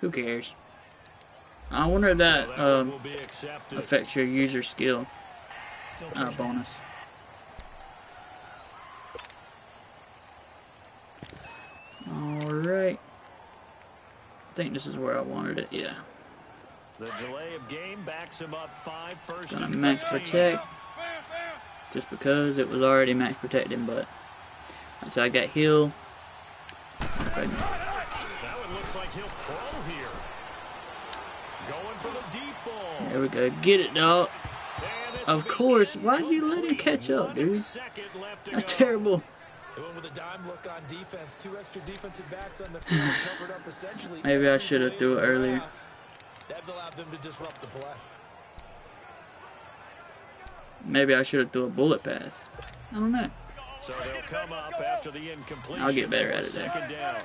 who cares? I wonder if that will be accepted. affects your user skill bonus. Alright. I think this is where I wanted it, yeah. The delay of game backs him up 5 first Gonna and max 15. protect. Just because it was already max protecting, but so I got Hill. That one looks like he'll throw here. Going for the deep ball. There we go. Get it, dog. Of course. Why'd you let him catch up, dude? That's terrible. They went with a dime look on defense. 2 extra defensive backs on the field covered up essentially. Maybe I should have threw it earlier. That allowed them to disrupt the play. Maybe I should have threw a bullet pass. I don't know. So they'll come up after the incompletion. I'll get better at it there. Second down.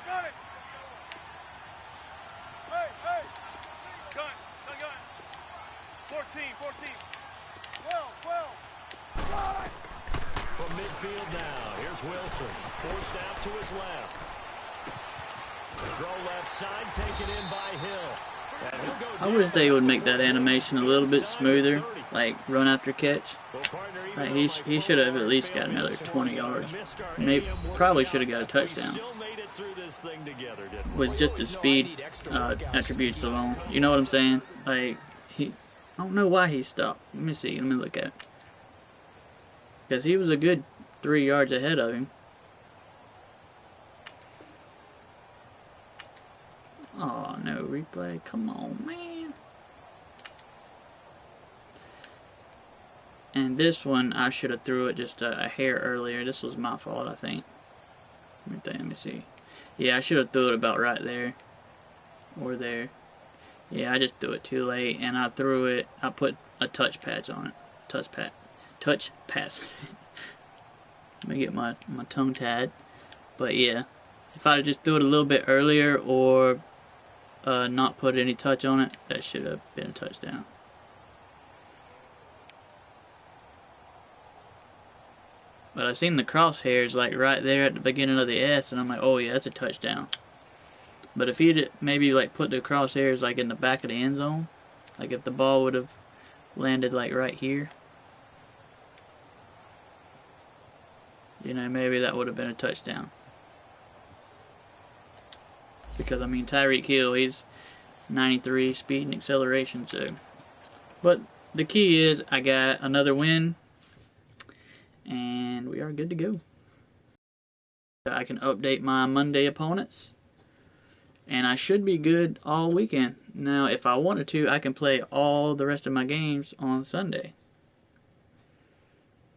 Hey. Gun. 14. 12. From midfield now, here's Wilson. Forced out to his left. Throw left side, taken in by Hill. And he'll go I wish they would make that animation a little bit smoother, like run after catch. Like he should have at least got another 20 yards. Maybe probably should have got a touchdown with just the speed attributes alone. You know what I'm saying? Like I don't know why he stopped. Let me see. Let me look at it. Because he was a good 3 yards ahead of him. Oh no, replay. Come on, man. And this one, I should have threw it just a hair earlier. This was my fault, I think. Let me see. Yeah, I should have threw it about right there. Or there. Yeah, I just threw it too late. And I threw it, I put a touch patch on it. Touch pass. Let me get my tongue tied. But yeah, If I'd just threw it a little bit earlier or not put any touch on it, that should have been a touchdown. But I seen the crosshairs like right there at the beginning of the S, and I'm like, oh yeah, that's a touchdown. But if he'd maybe like put the crosshairs like in the back of the end zone, like if the ball would have landed like right here, you know, maybe that would have been a touchdown. Because I mean, Tyreek Hill, he's 93 speed and acceleration, so. But the key is I got another win, and we are good to go. I can update my Monday opponents, and I should be good all weekend. Now, if I wanted to, I can play all the rest of my games on Sunday.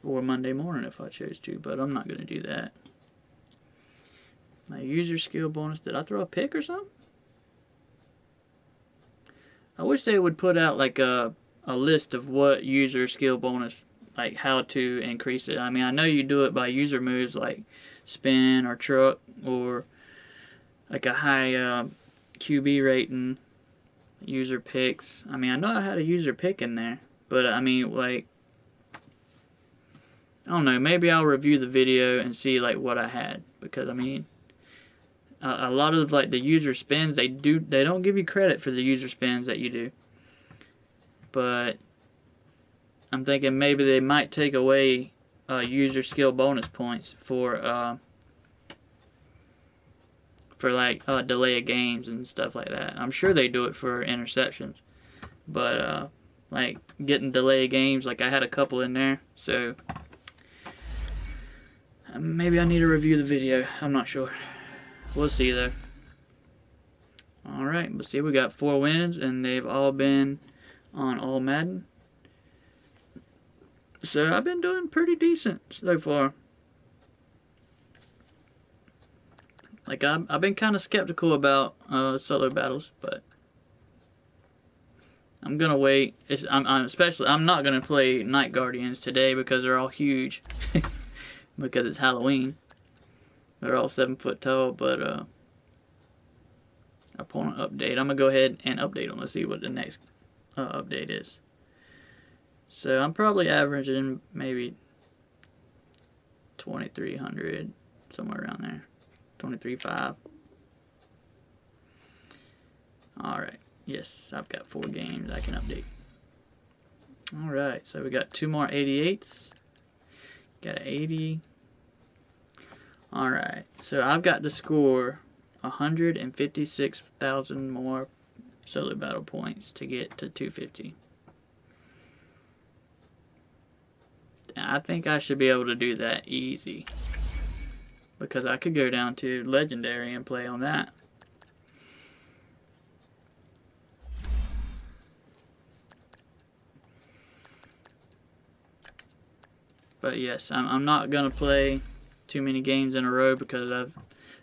Or Monday morning if I chose to, but I'm not going to do that. My user skill bonus, did I throw a pick or something? I wish they would put out like a list of what user skill bonus, like how to increase it. I mean, I know you do it by user moves like spin or truck or like a high QB rating, user picks. I mean, I know I had a user pick in there, but I mean, like, I don't know, maybe I'll review the video and see like what I had, because I mean, a lot of like the user spins, they don't give you credit for the user spins that you do. But I'm thinking maybe they might take away user skill bonus points for like delay of games and stuff like that. I'm sure they do it for interceptions, but like getting delay of games, like I had a couple in there, so maybe I need to review the video. I'm not sure. We'll see though. Alright, let's see, we got 4 wins, and they've all been on all Madden. So I've been doing pretty decent so far. Like I've been kind of skeptical about solo battles, but I'm gonna wait. I'm not gonna play Night Guardians today because they're all huge, because it's Halloween. They're all 7 foot tall, but opponent update. I'm gonna go ahead and update them. Let's see what the next update is. So I'm probably averaging maybe 2,300, somewhere around there. 23.5. Alright, yes, I've got 4 games I can update. Alright, so we got 2 more 88s. Got an 80. Alright, so I've got to score 156,000 more solo battle points to get to 250. I think I should be able to do that easy, because I could go down to Legendary and play on that. But yes, I'm not gonna play too many games in a row, because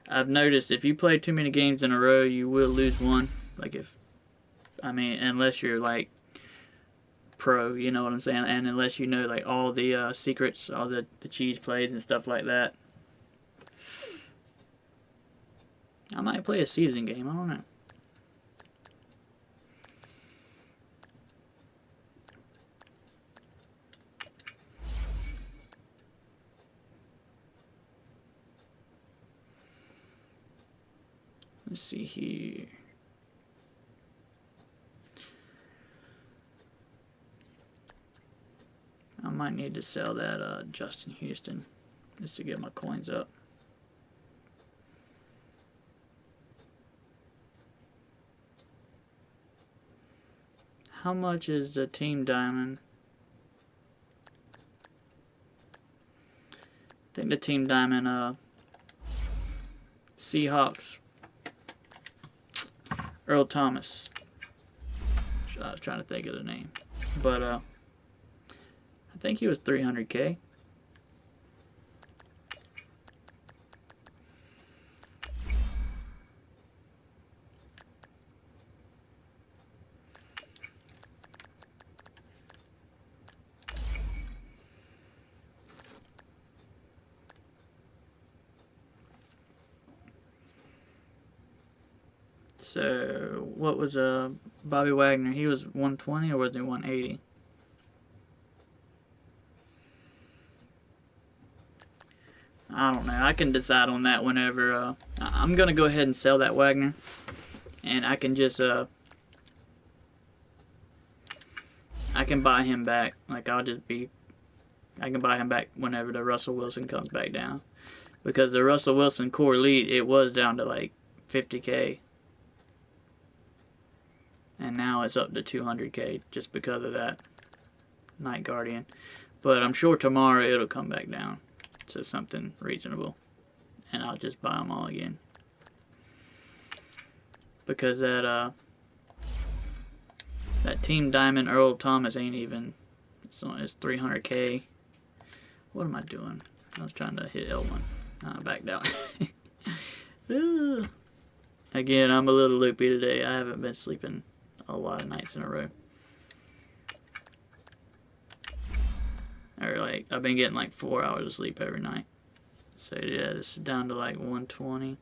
I've noticed if you play too many games in a row, you will lose one. Like unless you're like pro, you know what I'm saying, and unless you know like all the secrets, all the cheese plays and stuff like that. I might play a season game, I don't know. Let's see here. I might need to sell that Justin Houston just to get my coins up. How much is the team diamond? I think the team diamond Seahawks Earl Thomas. I was trying to think of the name, but I think he was 300K. So, what was Bobby Wagner? He was 120 or was he 180? I don't know. I can decide on that whenever. I'm gonna go ahead and sell that Wagner, and I can just I can buy him back. Like I can buy him back whenever the Russell Wilson comes back down, because the Russell Wilson core elite, it was down to like 50K, and now it's up to 200K just because of that Night Guardian. But I'm sure tomorrow it'll come back down to something reasonable, and I'll just buy them all again, because that Team Diamond Earl Thomas ain't even, it's 300K. What am I doing? I was trying to hit L1. I backed out. Again, I'm a little loopy today. I haven't been sleeping a lot of nights in a row. Or like, I've been getting like 4 hours of sleep every night. So yeah, this is down to like 120.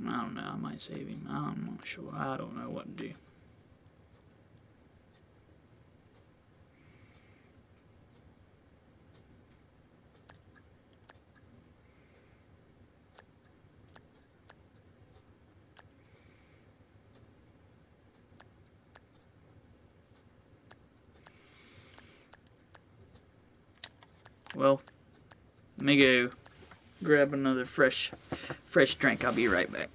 I don't know, I might save him. I'm not sure. I don't know what to do. Well, let me go grab another fresh drink. I'll be right back.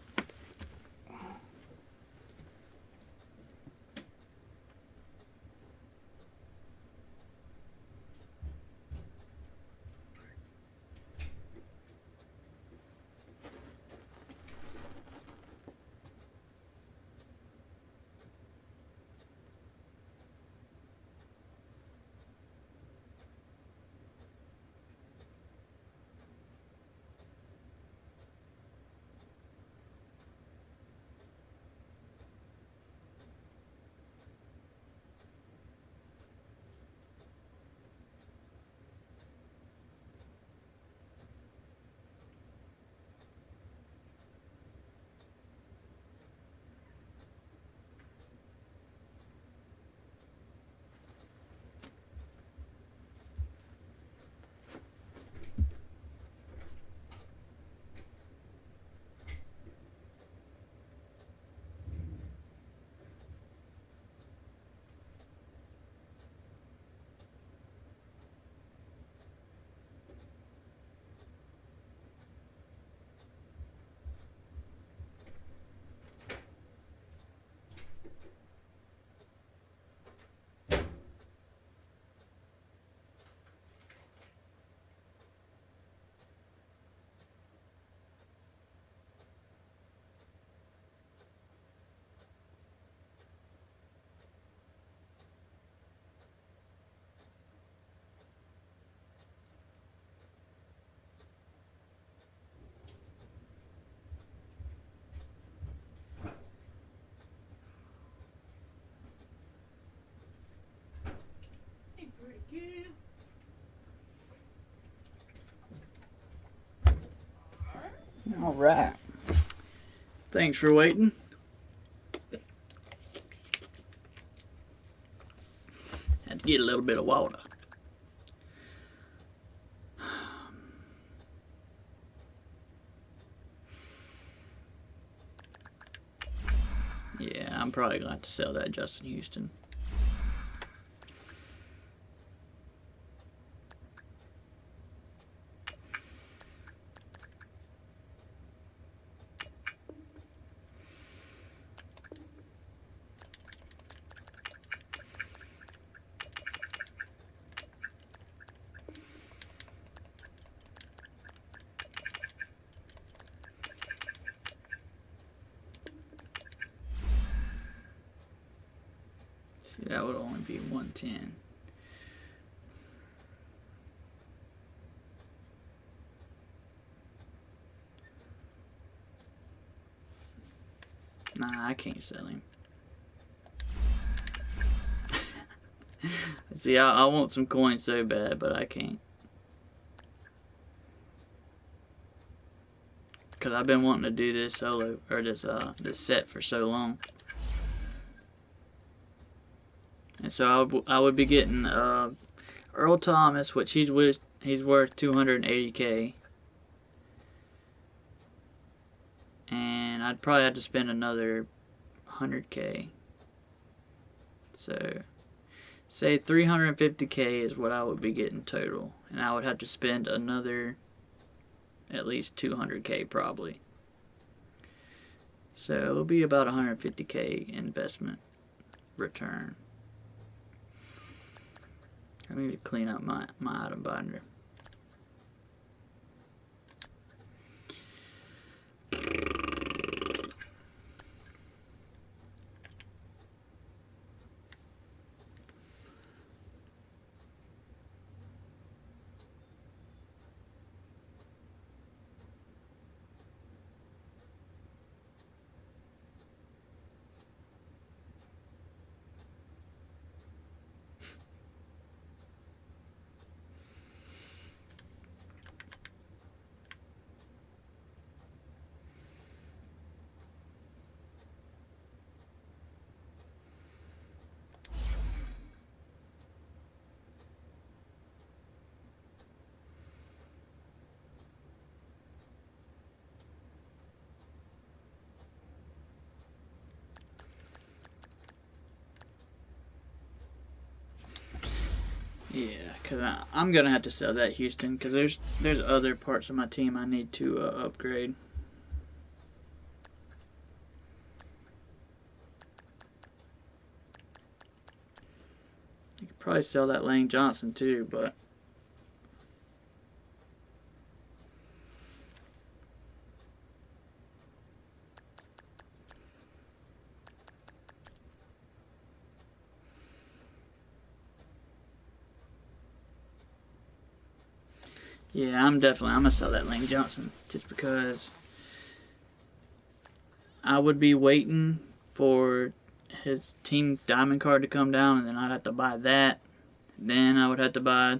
All right. Thanks for waiting. Had to get a little bit of water. Yeah, I'm probably going to have to sell that Justin Houston. See, that would only be 110. Nah, I can't sell him. See, I want some coins so bad, but I can't. Cause I've been wanting to do this solo or this set for so long. And so I would be getting Earl Thomas, which he's worth 280k, and I'd probably have to spend another 100k. So say 350k is what I would be getting total, and I would have to spend another at least 200k probably. So it'll be about 150k investment return. I need to clean up my item binder. Yeah, because I'm going to have to sell that Houston, because there's other parts of my team I need to upgrade. You could probably sell that Lane Johnson too, but yeah, I'm gonna sell that Lane Johnson just because I would be waiting for his team diamond card to come down, and then I'd have to buy that. Then I would have to buy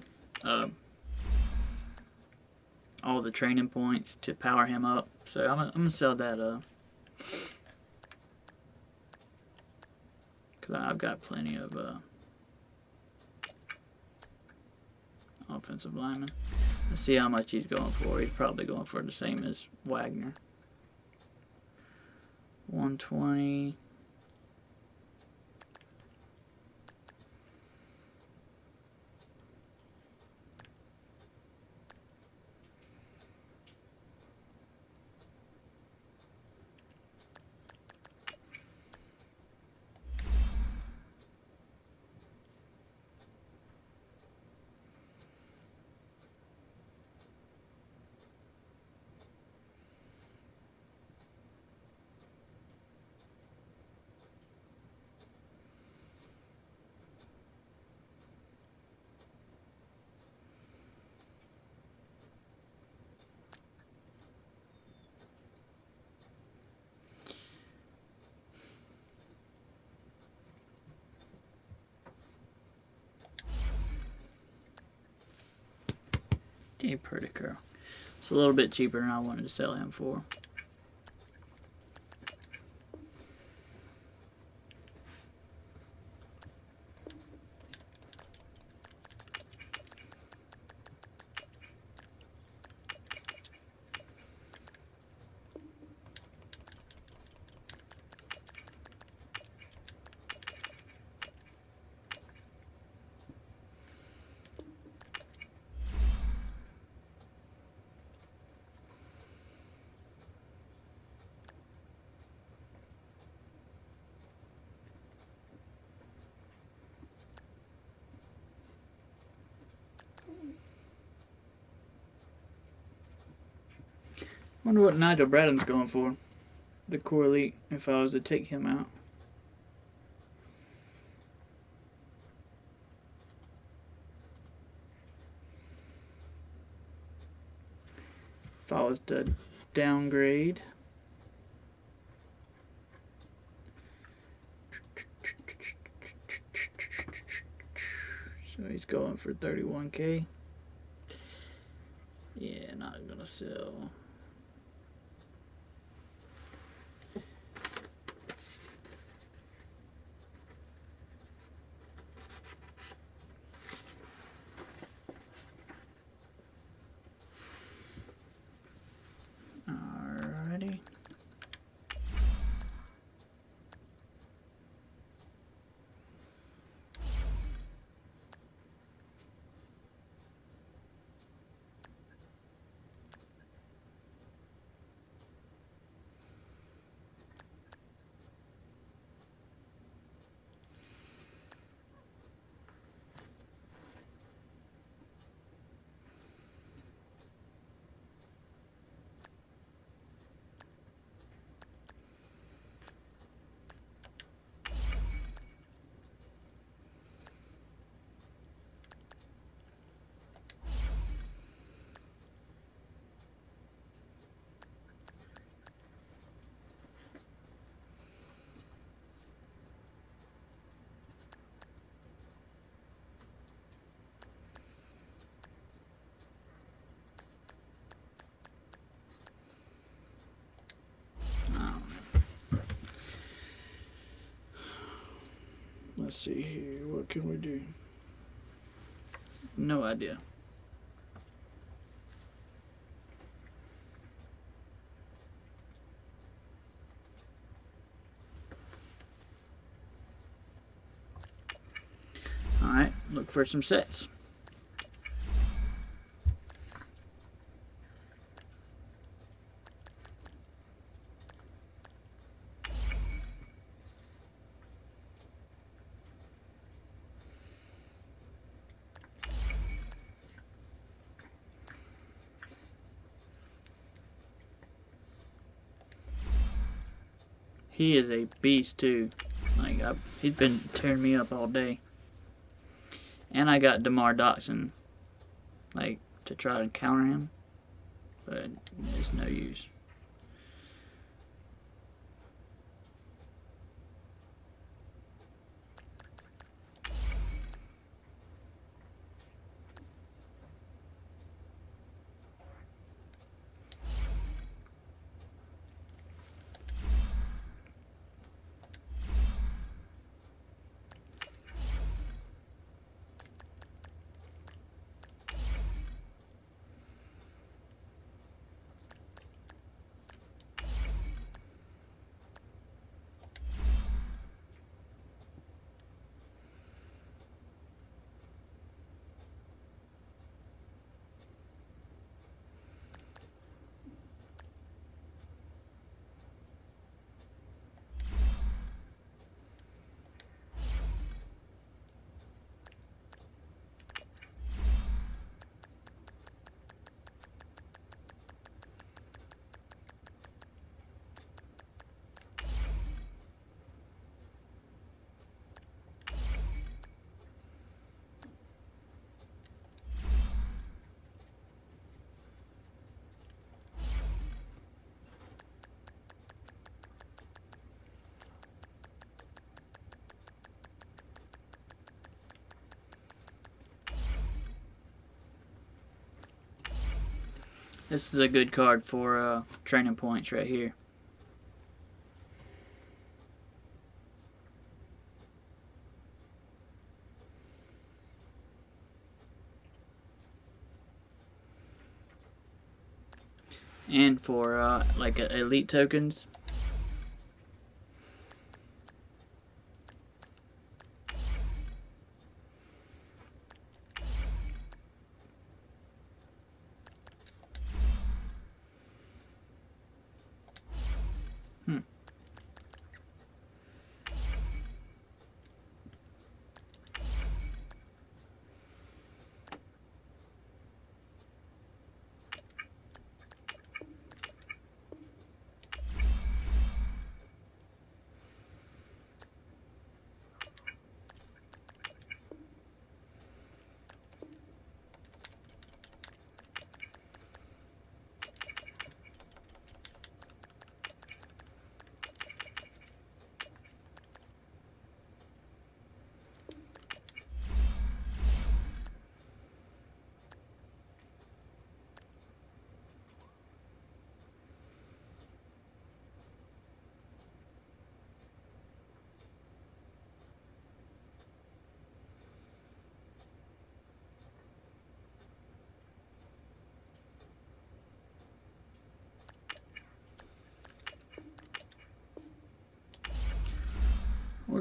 all the training points to power him up. So I'm gonna sell that because I've got plenty of offensive linemen. Let's see how much he's going for. He's probably going for the same as Wagner. 120. Pretty girl. It's a little bit cheaper than I wanted to sell him for. Wonder what Nigel Bradham's going for. The core elite, if I was to take him out. If I was to downgrade. So he's going for 31K. Yeah, not gonna sell. Alrighty. Let's see here. What can we do? No idea. Alright, look for some sets. He is a beast too. Like he's been tearing me up all day. And I got DeMar Dotson, like, to try to counter him, but it's no use. This is a good card for training points right here. And for like elite tokens.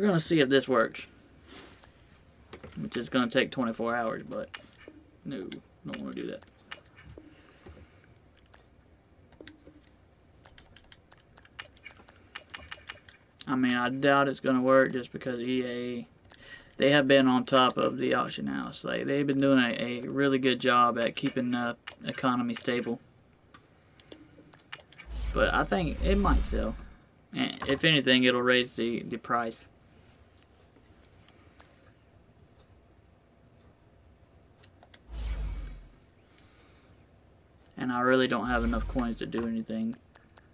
We're gonna see if this works. Which is gonna take 24 hours, but no, don't want to do that. I mean, I doubt it's gonna work just because EA, they have been on top of the auction house. Like, they've been doing a really good job at keeping the economy stable. But I think it might sell. And if anything, it'll raise the price. And I really don't have enough coins to do anything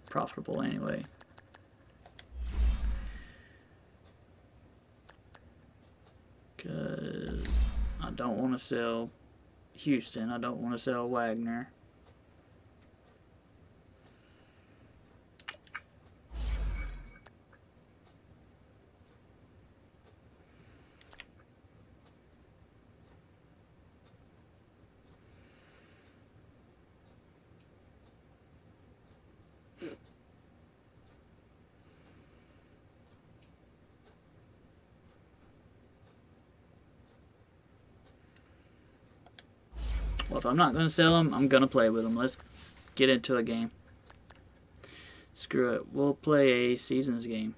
profitable anyway. Because I don't want to sell Houston. I don't want to sell Wagner. Well, if I'm not going to sell them, I'm going to play with them. Let's get into a game. Screw it. We'll play a seasons game.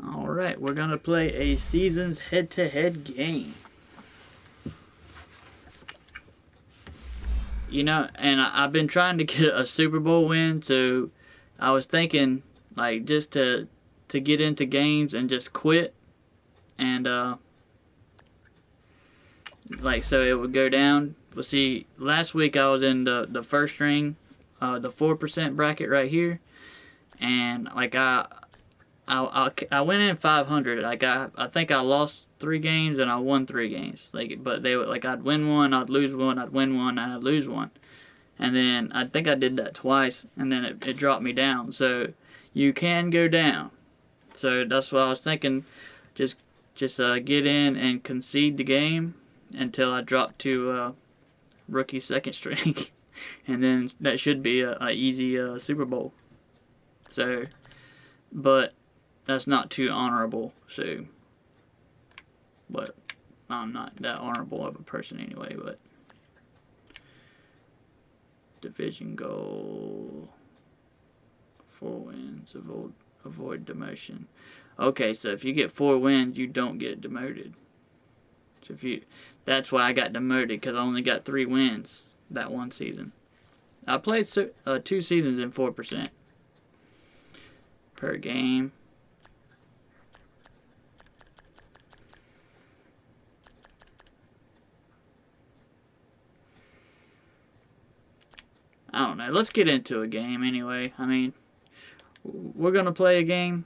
Alright, we're going to play a seasons head-to-head game. You know, and I've been trying to get a Super Bowl win, so I was thinking, like, just to get into games and just quit, and like, so it would go down. Well, see, last week I was in the first string, the 4% bracket right here, and like I went in 500. Like, I think I lost 3 games and I won 3 games. Like, but they would, like, I'd win one, I'd lose one, I'd win one, and I'd lose one. And then I think I did that twice, and then it dropped me down. So you can go down. So that's what I was thinking. Just get in and concede the game until I drop to rookie second string, and then that should be a easy Super Bowl. So, but that's not too honorable. So, but I'm not that honorable of a person anyway. But division goal, 4 wins, avoid demotion. Okay, so if you get 4 wins, you don't get demoted. So that's why I got demoted, because I only got 3 wins that one season. I played 2 seasons in 4% per game. I don't know. Let's get into a game anyway. I mean, we're gonna play a game,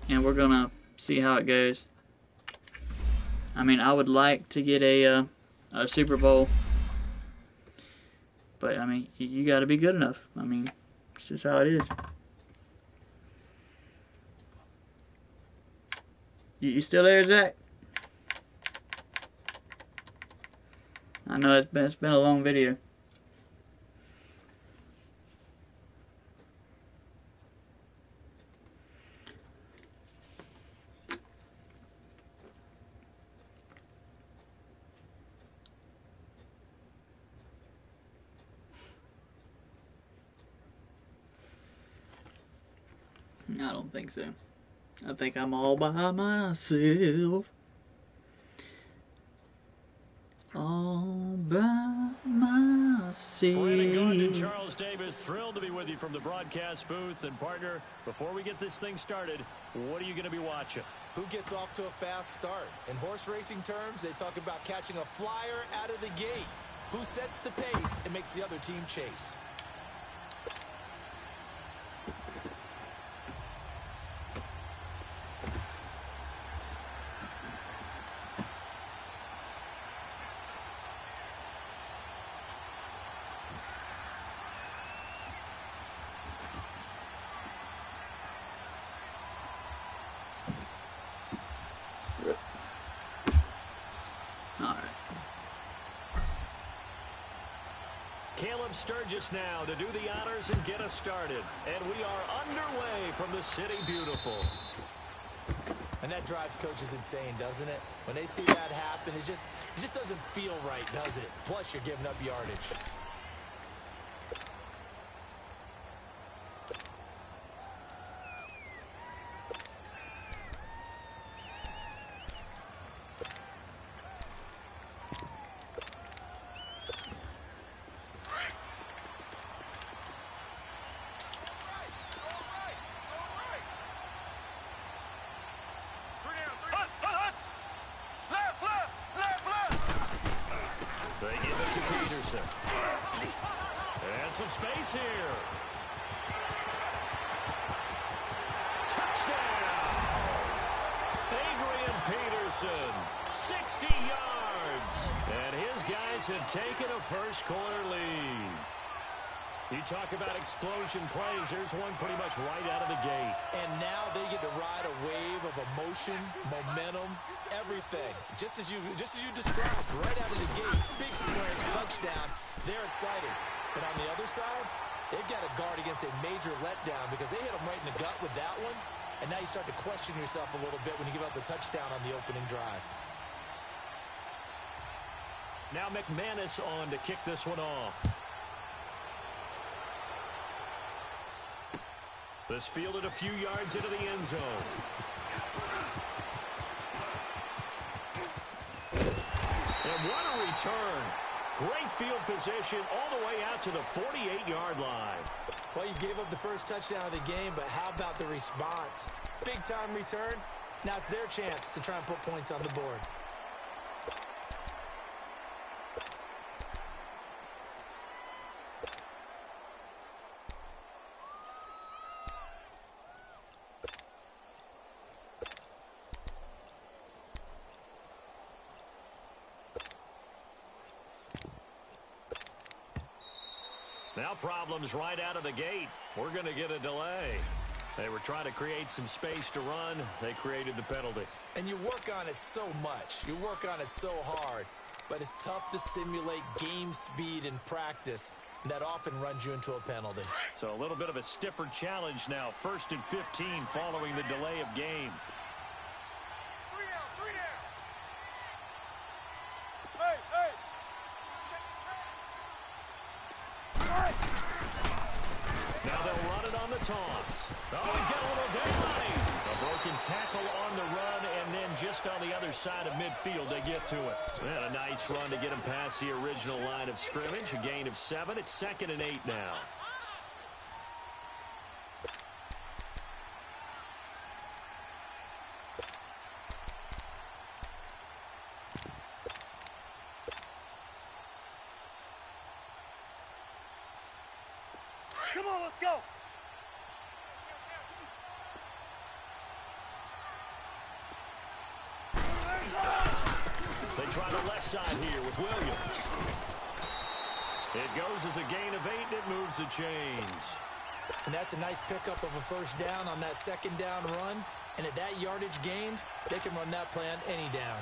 and we're gonna see how it goes. I mean, I would like to get a Super Bowl, but I mean, you got to be good enough. I mean, it's just how it is. You still there, Zach? I know it's been a long video. I don't think so. I think I'm all by myself. All by myself. Brandon Gaudin and Charles Davis, thrilled to be with you from the broadcast booth. And partner, before we get this thing started, what are you going to be watching? Who gets off to a fast start? In horse racing terms, they talk about catching a flyer out of the gate. Who sets the pace and makes the other team chase? Philip Sturgis now to do the honors and get us started. And we are underway from the City Beautiful. And that drives coaches insane, doesn't it? When they see that happen, it just doesn't feel right, does it? Plus, you're giving up yardage. They give it to Peterson. And some space here. Touchdown! Adrian Peterson, 60 yards. And his guys have taken a first-quarter lead. You talk about explosion plays. There's one pretty much right out of the gate. And now they get to ride a wave of emotion, momentum, everything. Just as you described, right out of the gate, big sprint, touchdown. They're excited. But on the other side, they've got to guard against a major letdown because they hit them right in the gut with that one. And now you start to question yourself a little bit when you give up the touchdown on the opening drive. Now McManus on to kick this one off. This fielded a few yards into the end zone. And what a return. Great field position all the way out to the 48-yard line. Well, you gave up the first touchdown of the game, but how about the response? Big-time return. Now it's their chance to try and put points on the board. Now problems right out of the gate. We're going to get a delay. They were trying to create some space to run. They created the penalty. And you work on it so much. You work on it so hard. But it's tough to simulate game speed in practice. And that often runs you into a penalty. So a little bit of a stiffer challenge now. 1st and 15 following the delay of game. 3 down, 3 down. Hey, hey. Now they'll run it on the toss. Oh, he's got a little daylight. A broken tackle on the run, and then just on the other side of midfield, they get to it. And a nice run to get him past the original line of scrimmage. A gain of 7. It's 2nd and 8 now. Come on, let's go. They try the left side here with Williams. It goes as a gain of 8, and it moves the chains. And that's a nice pickup of a first down on that 2nd down run. And at that yardage gained, they can run that play on any down.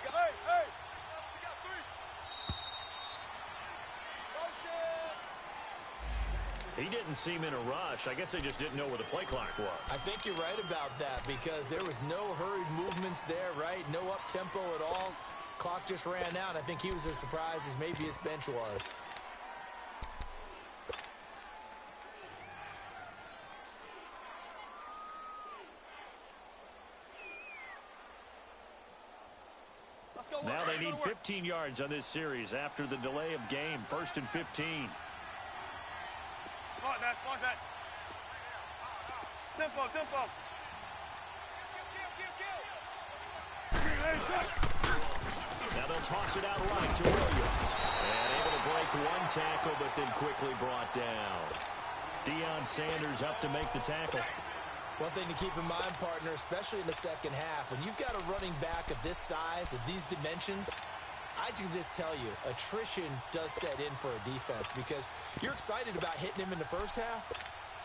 Hey, hey. We got 3. Motion. He didn't seem in a rush. I guess they just didn't know where the play clock was. I think you're right about that because there was no hurried movements there, right? No up-tempo at all. Clock just ran out. I think he was as surprised as maybe his bench was. Now they need 15 yards on this series after the delay of game. 1st and 15. Smart that. Tempo, tempo. Now they'll toss it out right to Williams. And able to break one tackle, but then quickly brought down. Deion Sanders up to make the tackle. One thing to keep in mind, partner, especially in the second half, when you've got a running back of this size, of these dimensions, I can just tell you, attrition does set in for a defense because you're excited about hitting him in the first half.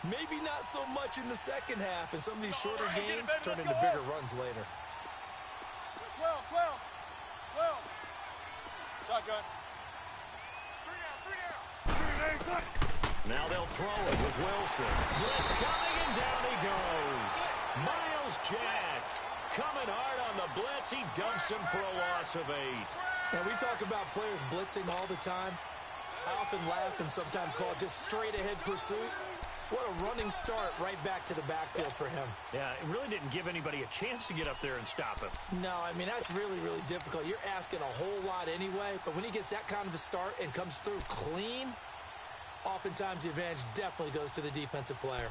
Maybe not so much in the second half, and some of these shorter gains turn into bigger runs later. 12. Shotgun. Three down. Now they'll throw it with Wilson. Blitz coming, and down he goes. Miles Jack coming hard on the blitz. He dumps him for a loss of 8. And we talk about players blitzing all the time. I often laugh and sometimes call it just straight-ahead pursuit. What a running start right back to the backfield for him. Yeah, it really didn't give anybody a chance to get up there and stop him. No, I mean, that's really, really difficult. You're asking a whole lot anyway, but when he gets that kind of a start and comes through clean, oftentimes the advantage definitely goes to the defensive player.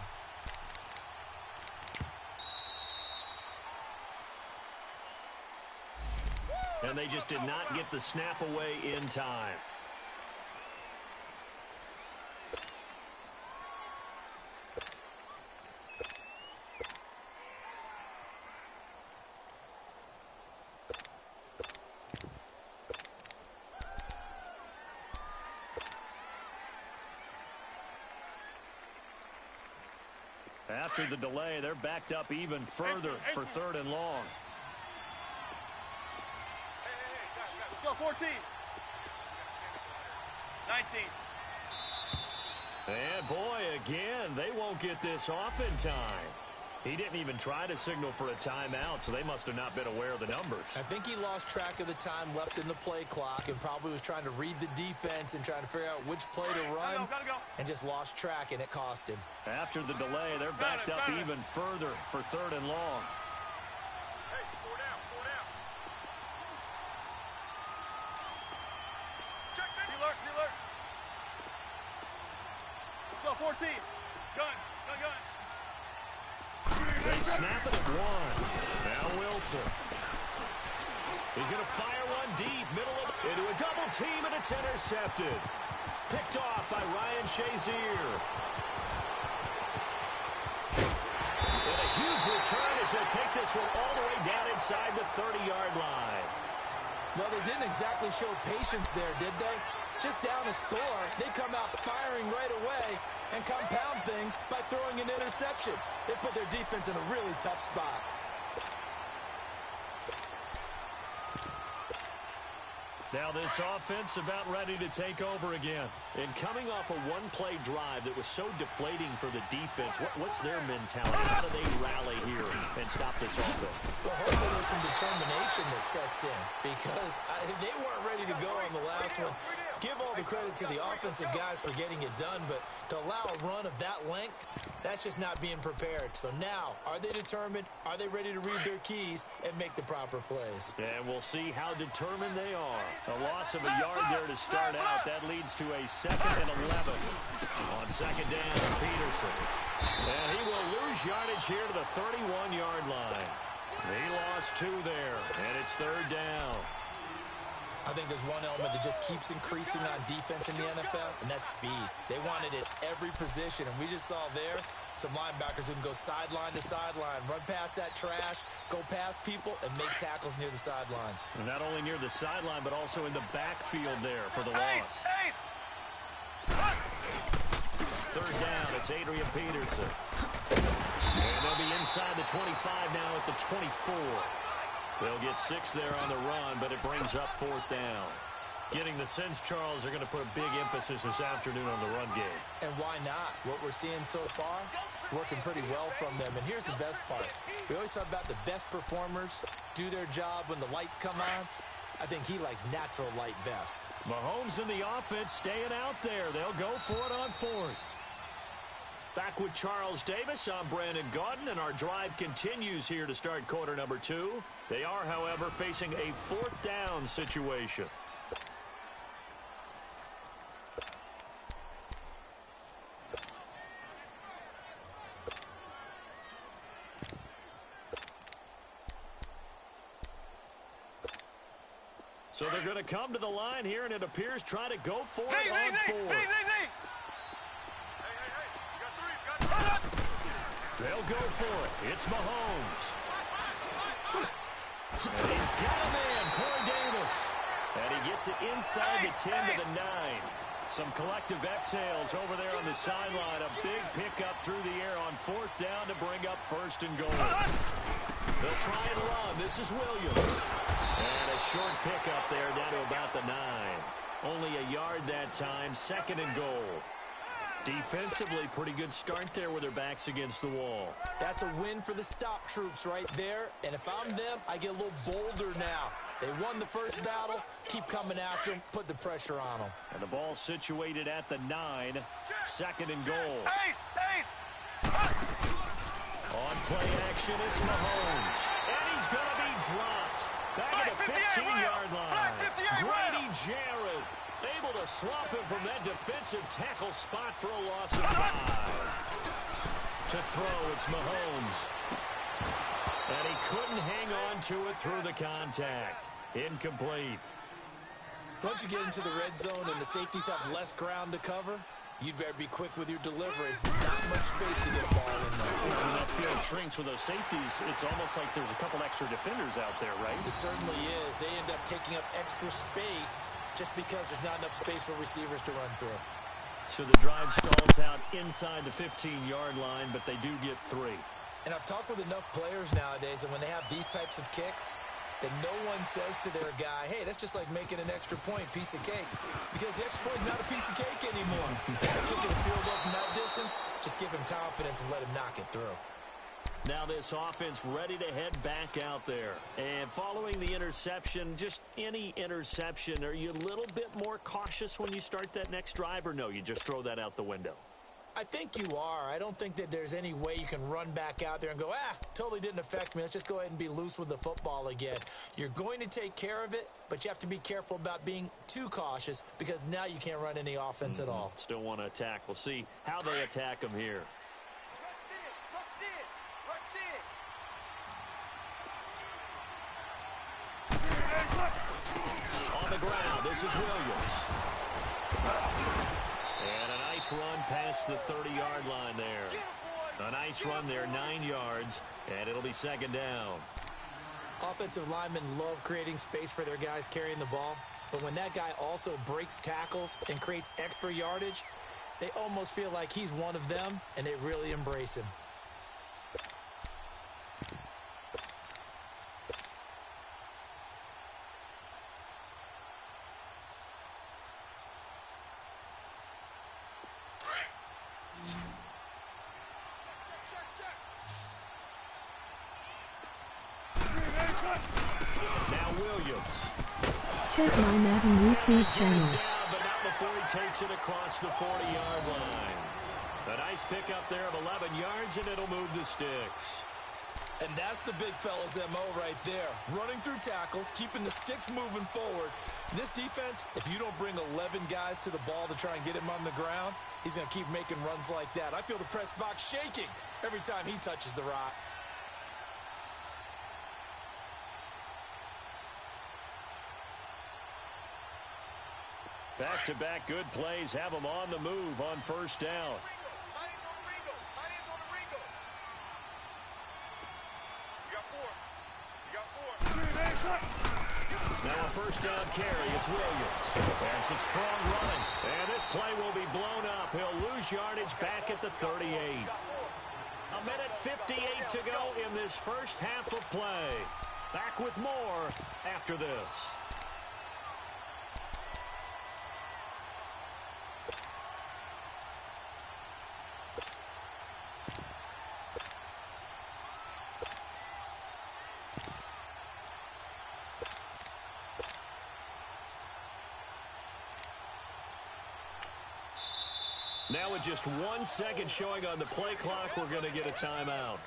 And they just did not get the snap away in time. After the delay, they're backed up even further for 3rd and long. Hey, let's go, 14. 19. And boy, again, they won't get this off in time. He didn't even try to signal for a timeout, so they must have not been aware of the numbers. I think he lost track of the time left in the play clock and probably was trying to read the defense and trying to figure out which play to run. Gotta go. And just lost track, and it cost him. After the delay, they're backed up even further for 3rd and long. Hey, 4 down. Check, alert. Let's go, 14. Gun. They snap it at 1. Now Wilson. He's going to fire one deep, middle of into a double team, and it's intercepted. Picked off by Ryan Shazier. And a huge return as they take this one all the way down inside the 30-yard line. Well, they didn't exactly show patience there, did they? Just down a score, they come out firing right away and compound things by throwing an interception. They put their defense in a really tough spot. Now this offense about ready to take over again. And coming off a one-play drive that was so deflating for the defense, what's their mentality? How do they rally here and stop this offense? Well, hopefully there's some determination that sets in because they weren't ready to go on the last one. Give all the credit to the offensive guys for getting it done, but to allow a run of that length, that's just not being prepared. So now, are they determined? Are they ready to read their keys and make the proper plays? And we'll see how determined they are. A loss of a yard there to start out. That leads to a 2nd and 11. On 2nd down, Peterson. And he will lose yardage here to the 31-yard line. He lost 2 there, and it's 3rd down. I think there's one element that just keeps increasing on defense in the NFL, and that's speed. They want it at every position, and we just saw there some linebackers who can go sideline to sideline, run past that trash, go past people, and make tackles near the sidelines. And not only near the sideline, but also in the backfield there for the loss. 3rd down, it's Adrian Peterson. And they'll be inside the 25 now at the 24. They'll get 6 there on the run, but it brings up 4th down. Getting the sense, Charles, they're going to put a big emphasis this afternoon on the run game. And why not? What we're seeing so far, working pretty well from them. And here's the best part. We always talk about the best performers do their job when the lights come on. I think he likes natural light best. Mahomes and the offense staying out there. They'll go for it on 4th. Back with Charles Davis, I'm Brandon Gaudin, and our drive continues here to start quarter number 2. They are, however, facing a 4th down situation. So they're going to come to the line here, and it appears try to go for it on 4th. They'll go for it. It's Mahomes. And he's got a man, Corey Davis. And he gets it inside the 10 to the 9. Some collective exhales over there on the sideline. A big pickup through the air on 4th down to bring up 1st and goal. They'll try and run. This is Williams. And a short pickup there down to about the 9. Only a yard that time, 2nd and goal. Defensively, pretty good start there with their backs against the wall. That's a win for the stop troops right there. And if I'm them, I get a little bolder now. They won the first battle. Keep coming after them. Put the pressure on them. And the ball situated at the 9. 2nd and goal. On play action, it's Mahomes. And he's going to be dropped. Back at the 15-yard line. Grady Jarrett able to swap him from that defensive tackle spot for a loss of 5. To throw, it's Mahomes. And he couldn't hang on to it through the contact. Incomplete. Once you get into the red zone and the safeties have less ground to cover, you'd better be quick with your delivery. Not much space to get a ball in there. When that field shrinks with those safeties, it's almost like there's a couple extra defenders out there, right? It certainly is. They end up taking up extra space just because there's not enough space for receivers to run through. So the drive stalls out inside the 15-yard line, but they do get 3. And I've talked with enough players nowadays, and when they have these types of kicks, that no one says to their guy, hey, that's just like making an extra point, piece of cake. Because the extra point is not a piece of cake anymore. Kicking a field goal from that distance, just give him confidence and let him knock it through. Now this offense ready to head back out there. And following the interception, just any interception, are you a little bit more cautious when you start that next drive, or no, you just throw that out the window? I think you are. I don't think that there's any way you can run back out there and go, totally didn't affect me. Let's just go ahead and be loose with the football again. You're going to take care of it, but you have to be careful about being too cautious because now you can't run any offense at all. Still want to attack. We'll see how they attack them here. On the ground, this is Williams. And a nice run past the 30-yard line there. A nice run there, 9 yards, and it'll be 2nd down. Offensive linemen love creating space for their guys carrying the ball, but when that guy also breaks tackles and creates extra yardage, they almost feel like he's one of them, and they really embrace him. Now Williams. Check my Madden YouTube channel. Down, but not before he takes it across the 40-yard line. A nice pickup there of 11 yards, and it'll move the sticks. And that's the big fella's MO right there. Running through tackles, keeping the sticks moving forward. This defense, if you don't bring 11 guys to the ball to try and get him on the ground, he's going to keep making runs like that. I feel the press box shaking every time he touches the rock. Back-to-back good plays have them on the move on 1st down. Now a 1st down carry. It's Williams. And some strong running. And this play will be blown up. He'll lose yardage back at the 38. A minute 58 to go in this first half of play. Back with more after this. Now with just 1 second showing on the play clock, we're going to get a timeout.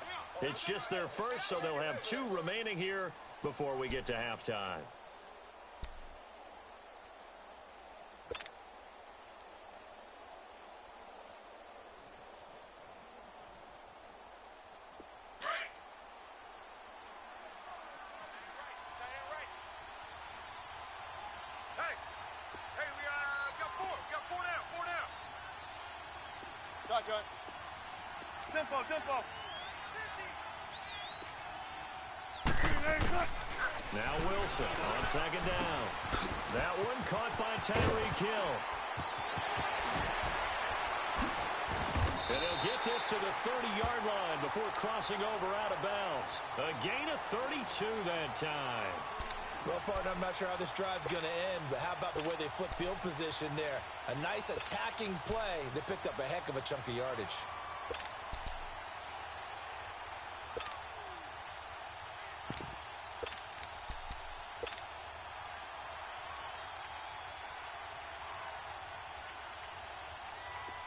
It's just their first, so they'll have 2 remaining here before we get to halftime. Shotgun. Tempo. Now Wilson on second down. That one caught by Tyreek Hill. And he'll get this to the 30-yard line before crossing over out of bounds. A gain of 32 that time. Well, partner, I'm not sure how this drive's going to end, but how about the way they flip field position there? A nice attacking play. They picked up a heck of a chunk of yardage.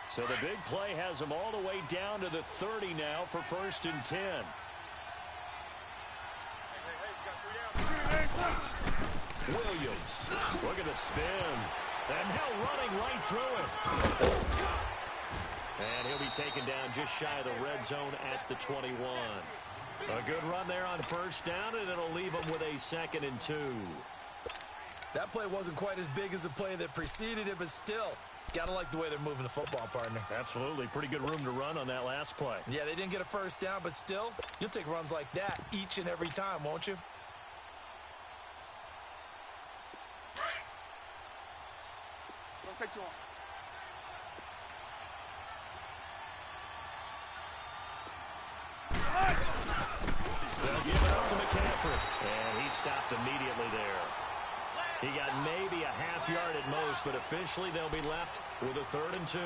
So the big play has them all the way down to the 30 now for 1st and 10. Williams, look at the spin. And now running right through it. And he'll be taken down just shy of the red zone at the 21. A good run there on 1st down, and it'll leave them with a 2nd and 2. That play wasn't quite as big as the play that preceded it, but still, got to like the way they're moving the football, partner. Absolutely. Pretty good room to run on that last play. Yeah, they didn't get a 1st down, but still, you'll take runs like that each and every time, won't you? Don't take too long. They'll give it up to McCaffrey. And he stopped immediately there. He got maybe a half yard at most, but officially they'll be left with a 3rd and 2.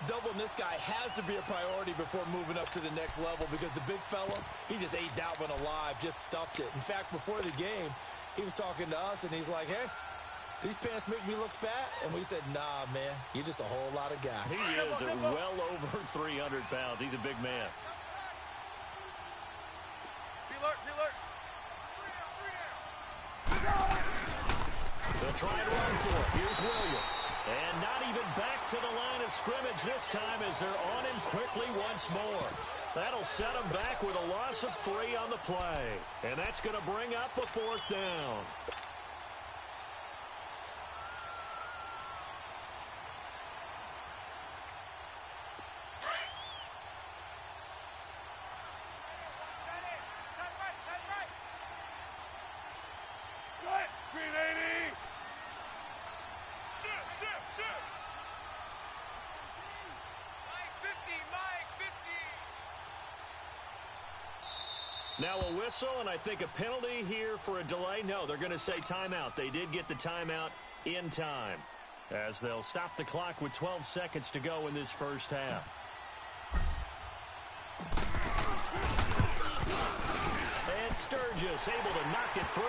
Doubling this guy has to be a priority before moving up to the next level because the big fella, he just ate that one alive, just stuffed it. In fact, before the game, he was talking to us, and he's like, hey, these pants make me look fat. And we said, nah, man, you're just a whole lot of guy. He is at well over 300 pounds. He's a big man. Be alert, be alert. They'll try and run for it. Here's Williams. And not even back to the line of scrimmage this time as they're on him quickly once more. That'll set him back with a loss of 3 on the play. And that's going to bring up a 4th down. Green 80. Shoot, shoot, shoot. Mike 50, Mike 50. Now a whistle, and I think a penalty here for a delay. No, they're going to say timeout. They did get the timeout in time, as they'll stop the clock with 12 seconds to go in this 1st half. And Sturgis able to knock it through.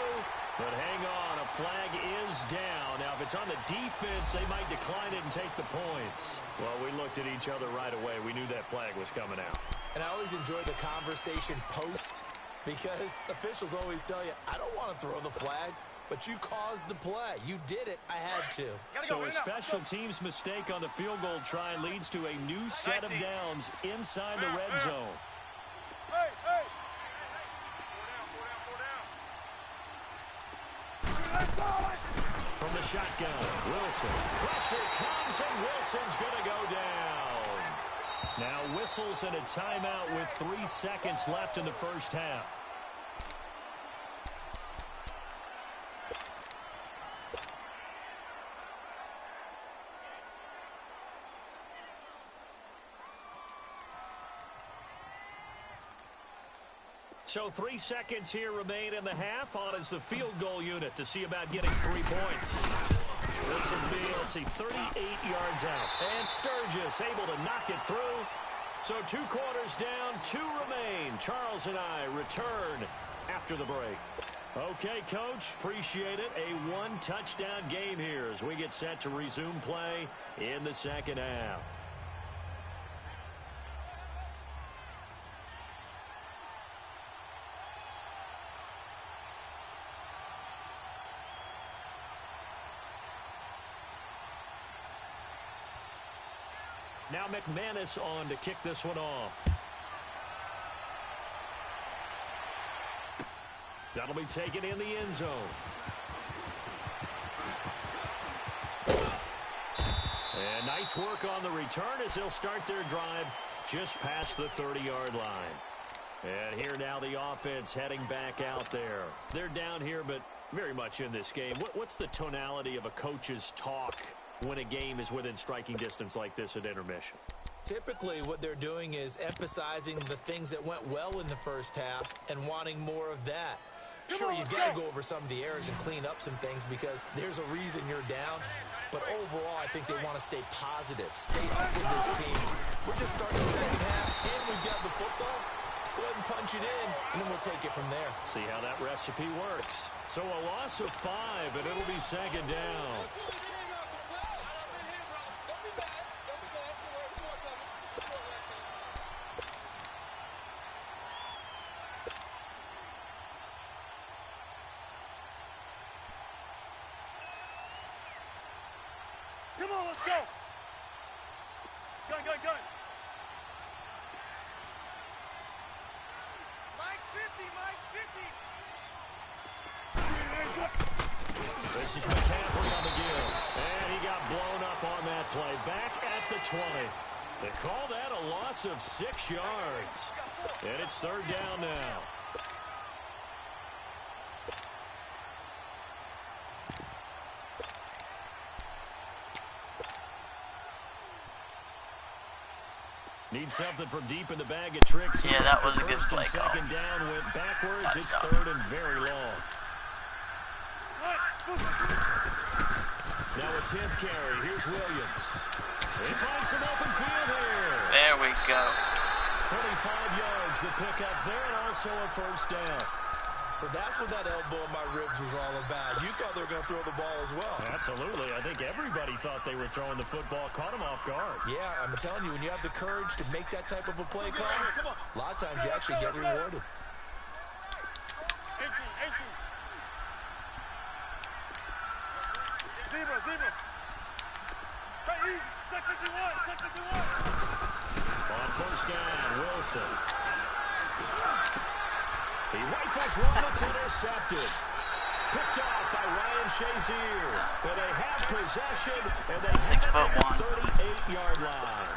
But hang on, a flag is down. Now, if it's on the defense, they might decline it and take the points. Well, we looked at each other right away. We knew that flag was coming out. And I always enjoy the conversation post because officials always tell you, I don't want to throw the flag, but you caused the play. You did it. I had to. So a special teams mistake on the field goal try leads to a new set of downs inside the red zone. Hey, hey. From the shotgun, Wilson. Pressure comes, and Wilson's going to go down. Now whistles and a timeout with 3 seconds left in the 1st half. So 3 seconds here remain in the half. On is the field goal unit to see about getting 3 points. This will be, let's see, 38 yards out. And Sturgis able to knock it through. So 2 quarters down, 2 remain. Charles and I return after the break. Okay, Coach, appreciate it. A 1-touchdown game here as we get set to resume play in the 2nd half. Now McManus on to kick this one off. That'll be taken in the end zone. And nice work on the return as they'll start their drive just past the 30-yard line. And here now the offense heading back out there. They're down here, but very much in this game. What's the tonality of a coach's talk when a game is within striking distance like this at intermission? Typically, what they're doing is emphasizing the things that went well in the first half and wanting more of that. Sure, you've got to go over some of the errors and clean up some things because there's a reason you're down. But overall, I think they want to stay positive, stay up with this team. We're just starting the second half, and we've got the football. Let's go ahead and punch it in, and then we'll take it from there. See how that recipe works. So a loss of 5, and it'll be second down. Come on, let's go. Gun. Mike's 50. This is McCaffrey on the give. And he got blown up on that play. Back at the 20. They call that a loss of 6 yards. And it's third down now. Need something from deep in the bag of tricks. Yeah, that was a good play call. Second down went backwards. It's Touchdown. third and very long. Now a 10th carry. Here's Williams. He finds some open field here. There we go. 25 yards to pick up there, and also a first down. So that's what that elbow in my ribs was all about. You thought they were going to throw the ball as well. Absolutely. I think everybody thought they were throwing the football. Caught him off guard. Yeah, I'm telling you, when you have the courage to make that type of a play call, a lot of times you actually get rewarded. 18. Zero. Hey, check 51. On first down, Wilson. He rifles one, it's intercepted. Picked off by Ryan Shazier. And they have possession, and they 6'1". 38-yard line.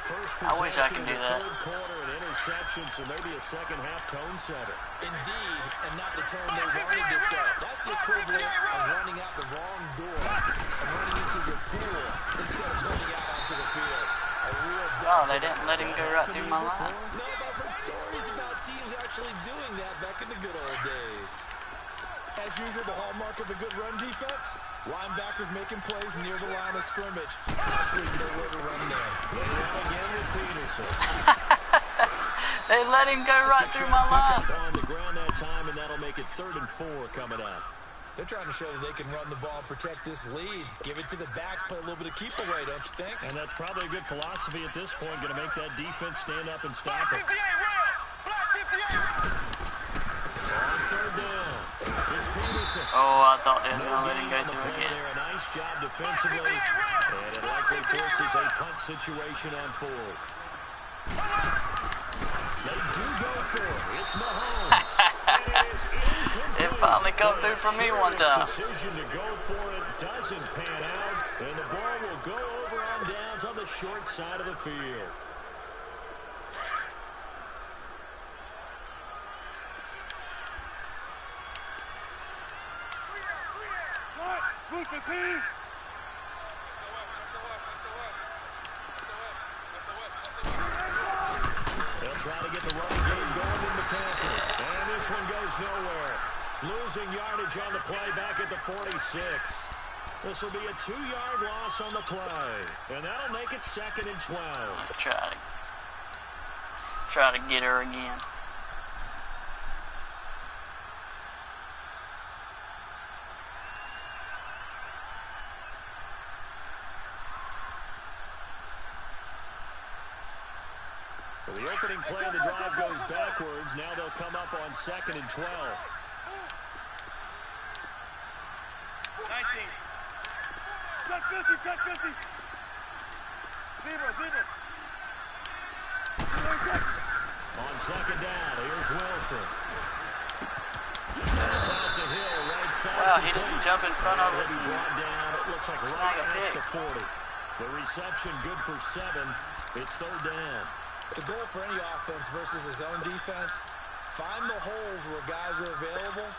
First I wish I possession could do in the that. third quarter, an interception, so maybe a second half tone setter. Indeed, and not the tone they wanted to set. That's the equivalent of running out the wrong door and running into your pool instead of running out onto the field. A real Oh, they didn't let him go right through my line. No, but I've heard stories about teams actually doing that back in the good old days. As usual, the hallmark of a good run defense, linebackers making plays near the line of scrimmage. Absolutely nowhere to run there. They run again with Peterson. They let him go right through my line. On the ground that time, and that'll make it 3rd and 4 coming up. They're trying to show that they can run the ball and protect this lead. Give it to the backs, play a little bit of keep away, don't you think? And that's probably a good philosophy at this point, going to make that defense stand up and stop it. 58, Will. Black 58. On third down, it's Peterson. Oh, I thought they were going to let him go through again. A nice job defensively, and it likely forces a punt situation on 4th. They do go for it. It's Mahomes. It finally come through for me one time. Decision to go for it doesn't pan out, and the ball will go over on downs on the short side of the field. Booster team. They'll try to get the running game going in McCaffrey. And this one goes nowhere. Losing yardage on the play back at the 46. This will be a 2-yard loss on the play. And that'll make it 2nd and 12. Let's try to get her again. So the opening play of the drive goes backwards. Now they'll come up on 2nd and 12. 19. Check 50. Zero. On 2nd down, here's Wilson. It's out to Hill, right side. Wow, he didn't jump in front of it. Brought down, it looks like Snag right a at pick. the 40. The reception good for 7. It's 3rd down. The goal for any offense versus his own defense, find the holes where guys are available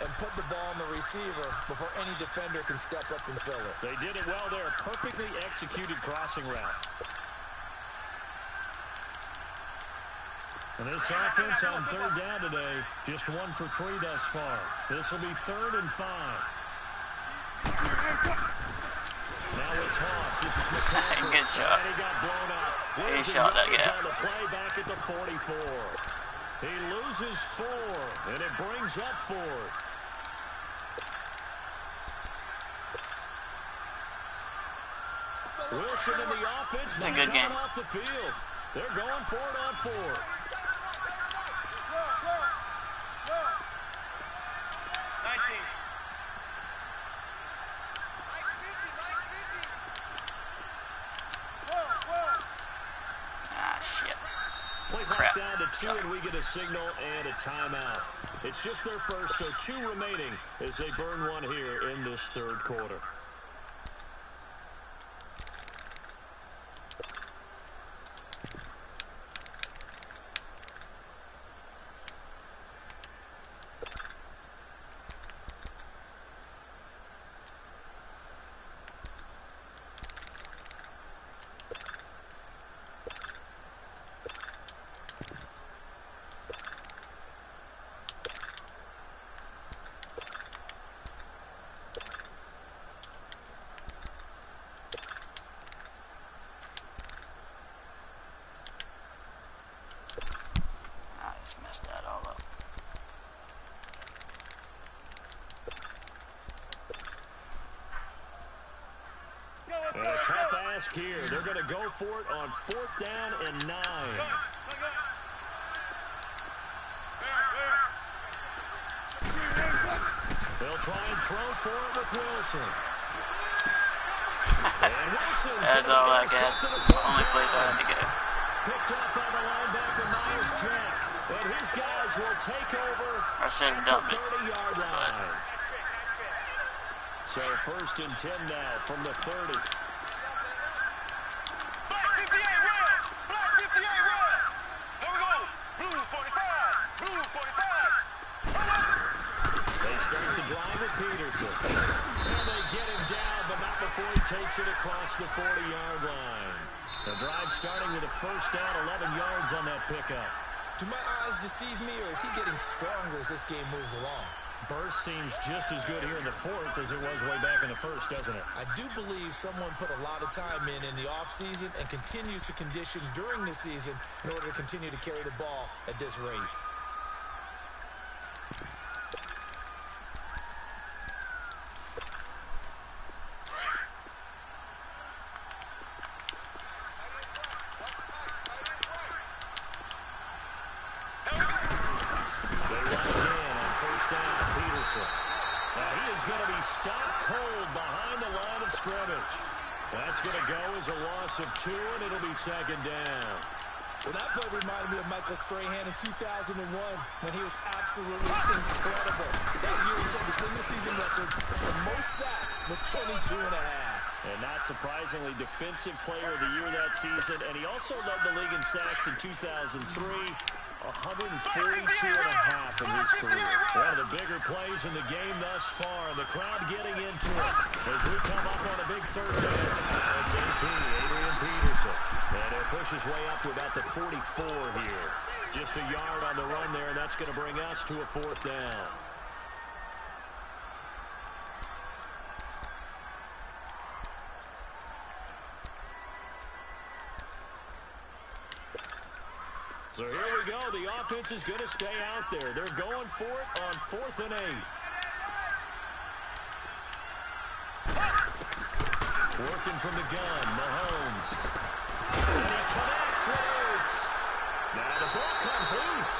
and put the ball on the receiver before any defender can step up and fill it. They did it well there. Perfectly executed crossing route. And this offense on third down today, just 1 for 3 thus far. This will be 3rd and 5. Now a toss. This is McCaffrey. Good shot. And he got blown up. He shot that guy. On the play back at the 44. He loses 4, and it brings up 4th. Wilson in the offense. It's a good game. Off the field. They're going for it on 4th. Play clock down to 2, and we get a signal and a timeout. It's just their first, so 2 remaining as they burn 1 here in this 3rd quarter. And a tough ask here. They're going to go for it on 4th down and 9. They'll try and throw for it with Wilson. And Wilson's That's all I got. Only place I had to go. Picked up by the linebacker Myers Jack. And his guys will take over I should have dumped the it. 30-yard line. So 1st and 10 now from the 30. Black 58 red! Black 58 red! Here we go! Blue 45! Blue 45! They start the drive with Peterson. And they get him down, but not before he takes it across the 40-yard line. The drive starting with a 1st down, 11 yards on that pickup. Do my eyes deceive me, or is he getting stronger as this game moves along? Burst seems just as good here in the 4th as it was way back in the 1st, doesn't it? I do believe someone put a lot of time in the offseason and continues to condition during the season in order to continue to carry the ball at this rate. That's going to go as a loss of 2, and it'll be 2nd down. Well, that play reminded me of Michael Strahan in 2001 when he was absolutely incredible. That was the year he set the single-season record for most sacks with 22 and a half. And not surprisingly, Defensive Player of the Year that season, and he also led the league in sacks in 2003. 142 and a half in his career. One of the bigger plays in the game thus far. The crowd getting into it as we come up on a big 3rd down. That's Adrian Peterson. And it pushes way up to about the 44 here. Just a yard on the run there, and that's going to bring us to a 4th down. So here we go. The offense is going to stay out there. They're going for it on 4th and 8. Working from the gun, Mahomes. And he connects with Ertz. Now the ball comes loose.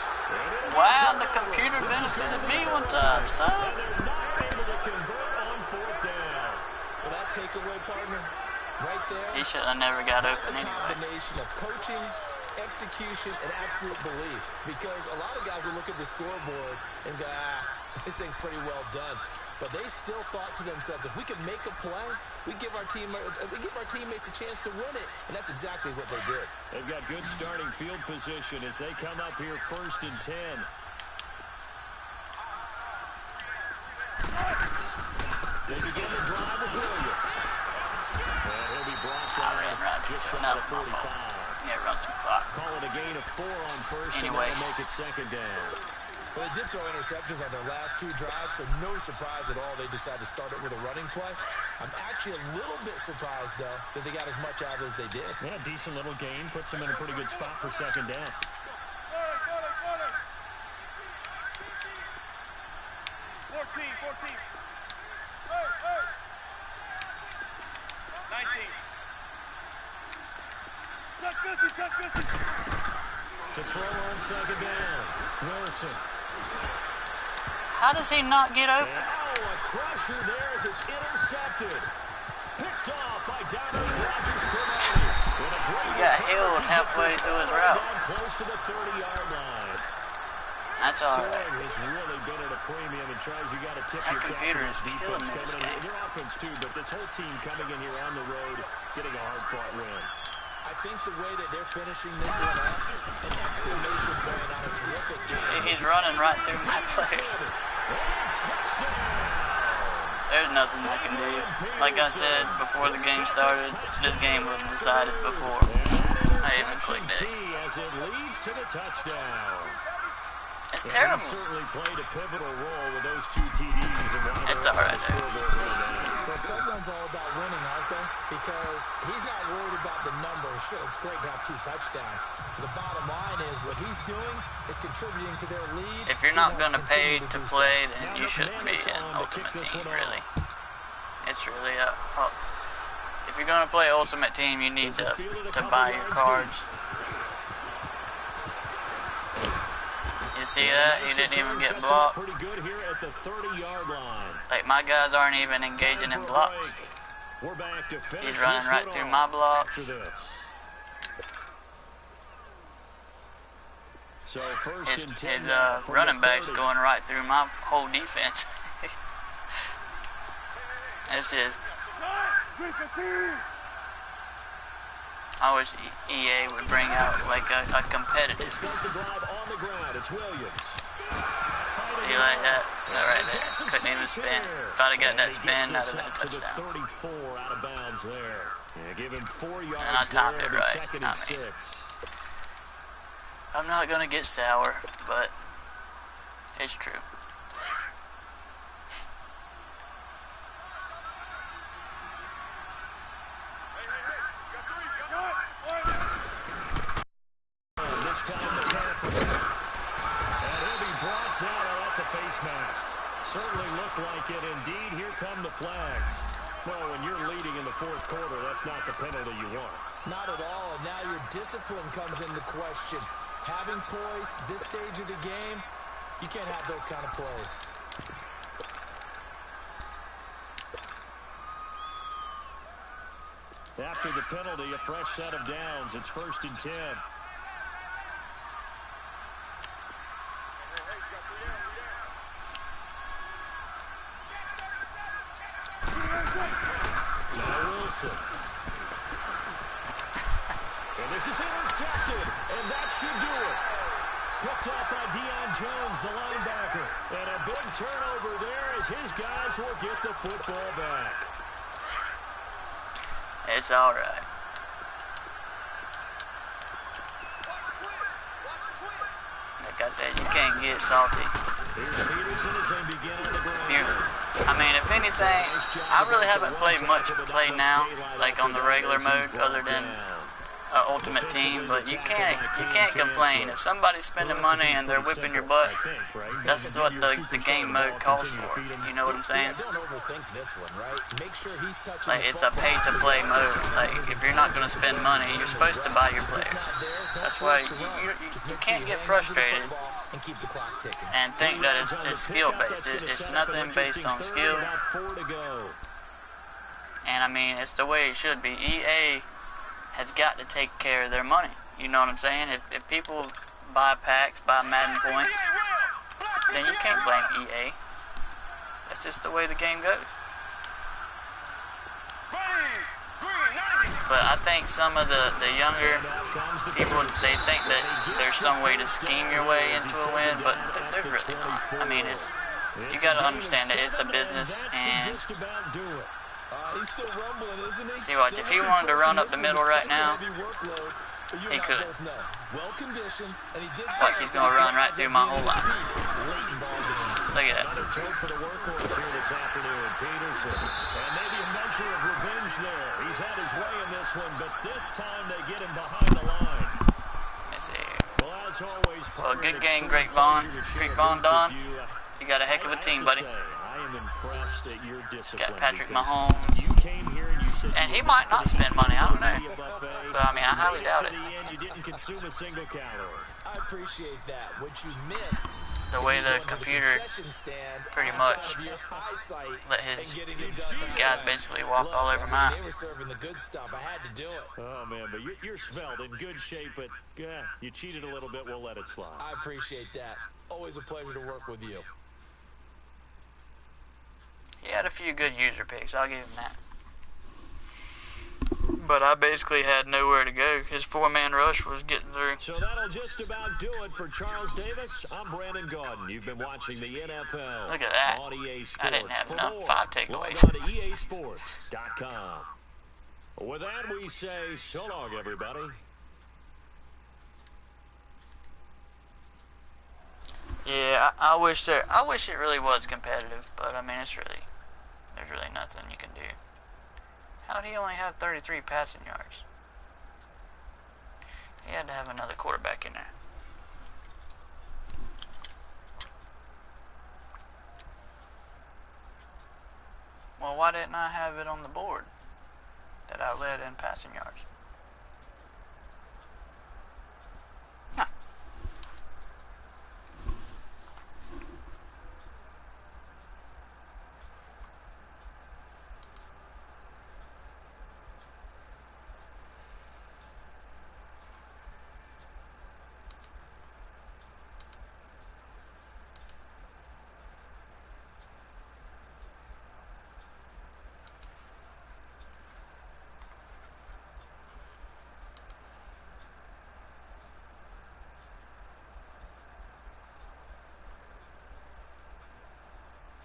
Wow, the computer benefited me one time, son. And they're not able to convert on 4th down. Well, that takeaway, partner, right there. He should have never got That's open a anyway. combination of coaching, execution, and absolute belief. Because a lot of guys will look at the scoreboard and go, this thing's pretty well done. But they still thought to themselves, if we can make a play, we give our teammates a chance to win it, and that's exactly what they did. They've got good starting field position as they come up here 1st and 10. They begin the drive with Williams. And he'll be brought down just shy of 45. Yeah, run some clock. Call it a gain of 4 on first, Anyway. and that'll make it 2nd down. Well, they did throw interceptions on their last 2 drives, so no surprise at all they decided to start it with a running play. I'm actually a little bit surprised, though, that they got as much out of it as they did. Yeah, decent little gain. Puts them in a pretty good spot for 2nd down. 14. 19. Check 50. To throw on 2nd down. Wilson. How does he not get open? And, a crusher there as it's intercepted. Picked off by Dominic Rodgers-Cromartie. He got held halfway through his route. Close to the 30-yard line. That's all right. Scoring has really been at a premium, and tries you got to tip That your cap computer to is this killing defense me this coming in. game. Their offense too, but this whole team coming in here on the road, getting a hard-fought win. I think the way that they're finishing this one up, an exclamation point on a terrific game. He's running right through my players. There's nothing I can do. Like I said before the game started, this game was decided before I even clicked X. As it leads to the touchdown. It's terrible. He certainly played a pivotal role with those 2 TDs. It's all right, dude. Well, someone's all about winning, aren't they? Because he's not worried about the number. Sure, it's great to have 2 touchdowns. But the bottom line is what he's doing is contributing to their lead. If you're not going to pay to play, then you shouldn't be in Ultimate Team, really. It's really up. If you're going to play Ultimate Team, you need to buy your cards. You see that? He didn't even get blocked. Pretty good here at the 30-yard line. Like, my guys aren't even engaging in blocks. We're back to finish. He's running right through my blocks. So first and 10 His running back's going right through my whole defense. It's just... I wish EA would bring out like a competitive. It's Williams. See like that? Right there. Couldn't even spin. If I'd have got that spin, that'd have been a touchdown. 34 out of bounds there. Yeah, give him 4 yards. And I timed it right. 2nd and 6. I'm not gonna get sour, but it's true. This time the careful. And he'll be brought down. Oh, that's a face mask. Certainly looked like it. Indeed, here come the flags. Well, when you're leading in the 4th quarter, that's not the penalty you want. Not at all, and now your discipline comes into question. Having poise this stage of the game, you can't have those kind of plays. After the penalty, a fresh set of downs. It's 1st and 10. Now Wilson. And this is intercepted, and that should do it. Picked up by Deion Jones, the linebacker. And a big turnover there as his guys will get the football back. It's all right. Like I said, you can't get salty. Here's Peterson as they begin on the ground. I mean, if anything, I really haven't played much play now, like on the regular mode, other than Ultimate Team. But you can't complain if somebody's spending money and they're whipping your butt. That's what the game mode calls for. You know what I'm saying? Don't overthink this one, right? Make sure he's touching. Like, it's a pay-to-play mode. Like, if you're not gonna spend money, you're supposed to buy your players. That's why you can't get frustrated and keep the clock ticking. and think that it's skill-based. It's nothing based on skill. And I mean, it's the way it should be. EA has got to take care of their money. You know what I'm saying? If people buy packs, buy Madden points, then you can't blame EA. That's just the way the game goes. But I think some of the younger people, they think that there's some way to scheme your way into a win, but there's really not. I mean, you got to understand that it's a business, and see, watch, if he wanted to run up the middle right now, he could. Watch, he's going to run right through my whole line. Look at that. And maybe a measure of revenge there. He's had his way in this one, but this time they get him behind the line. Let's see. Well, as always, Well, good game, Great Vaughn. Great Vaughn, Don. You got a heck of a team, buddy. I am impressed at your discipline. Got Patrick Mahomes. You came here and you said And he might not spend money, I don't know. But, I mean, I highly doubt it. You didn't consume a single calorie. I appreciate that. What you missed, The way the computer pretty much let his guys basically walk all over mine. They were serving the good stuff. I had to do it. Oh, man, but you're svelte, in good shape, but you cheated a little bit. We'll let it slide. I appreciate that. Always a pleasure to work with you. He had a few good user picks, I'll give him that. But I basically had nowhere to go. His four-man rush was getting through. So that'll just about do it for Charles Davis. I'm Brandon Gaudin. You've been watching the NFL. Look at that. On EA Sports. I didn't have For enough more, 5 takeaways. Log on to EASports.com. With that, we say so long, everybody. Yeah, I wish it really was competitive, but I mean, there's really nothing you can do. How did he only have 33 passing yards? He had to have another quarterback in there. Well, why didn't I have it on the board that I led in passing yards? Huh.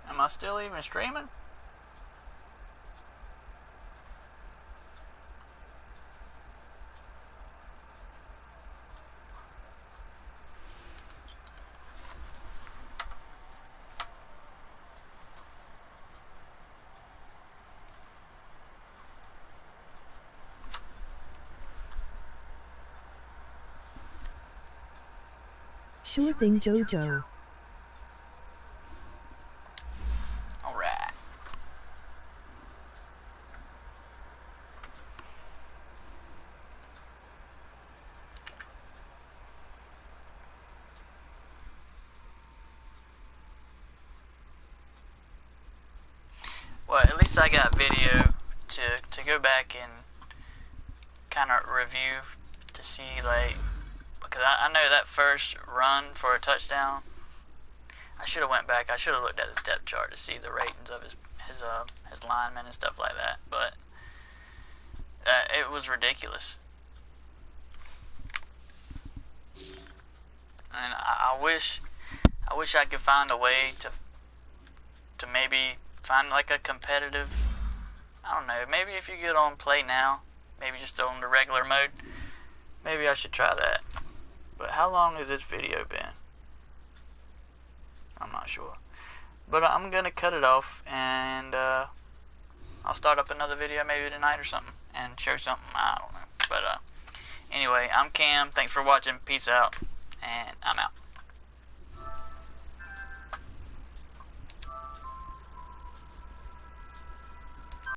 Am I still even streaming? Sure thing, Jojo. Alright. Well, at least I got video to go back and kind of review to see, like, because I know that first run for a touchdown, I should have went back. I should have looked at his depth chart to see the ratings of his linemen and stuff like that. But it was ridiculous. And I wish I could find a way to maybe find like a competitive, I don't know, maybe if you get on Play Now, maybe just on the regular mode, maybe I should try that. But how long has this video been? I'm not sure. But I'm going to cut it off, and I'll start up another video maybe tonight or something, and show something, I don't know. But anyway, I'm Cam, thanks for watching, peace out, and I'm out.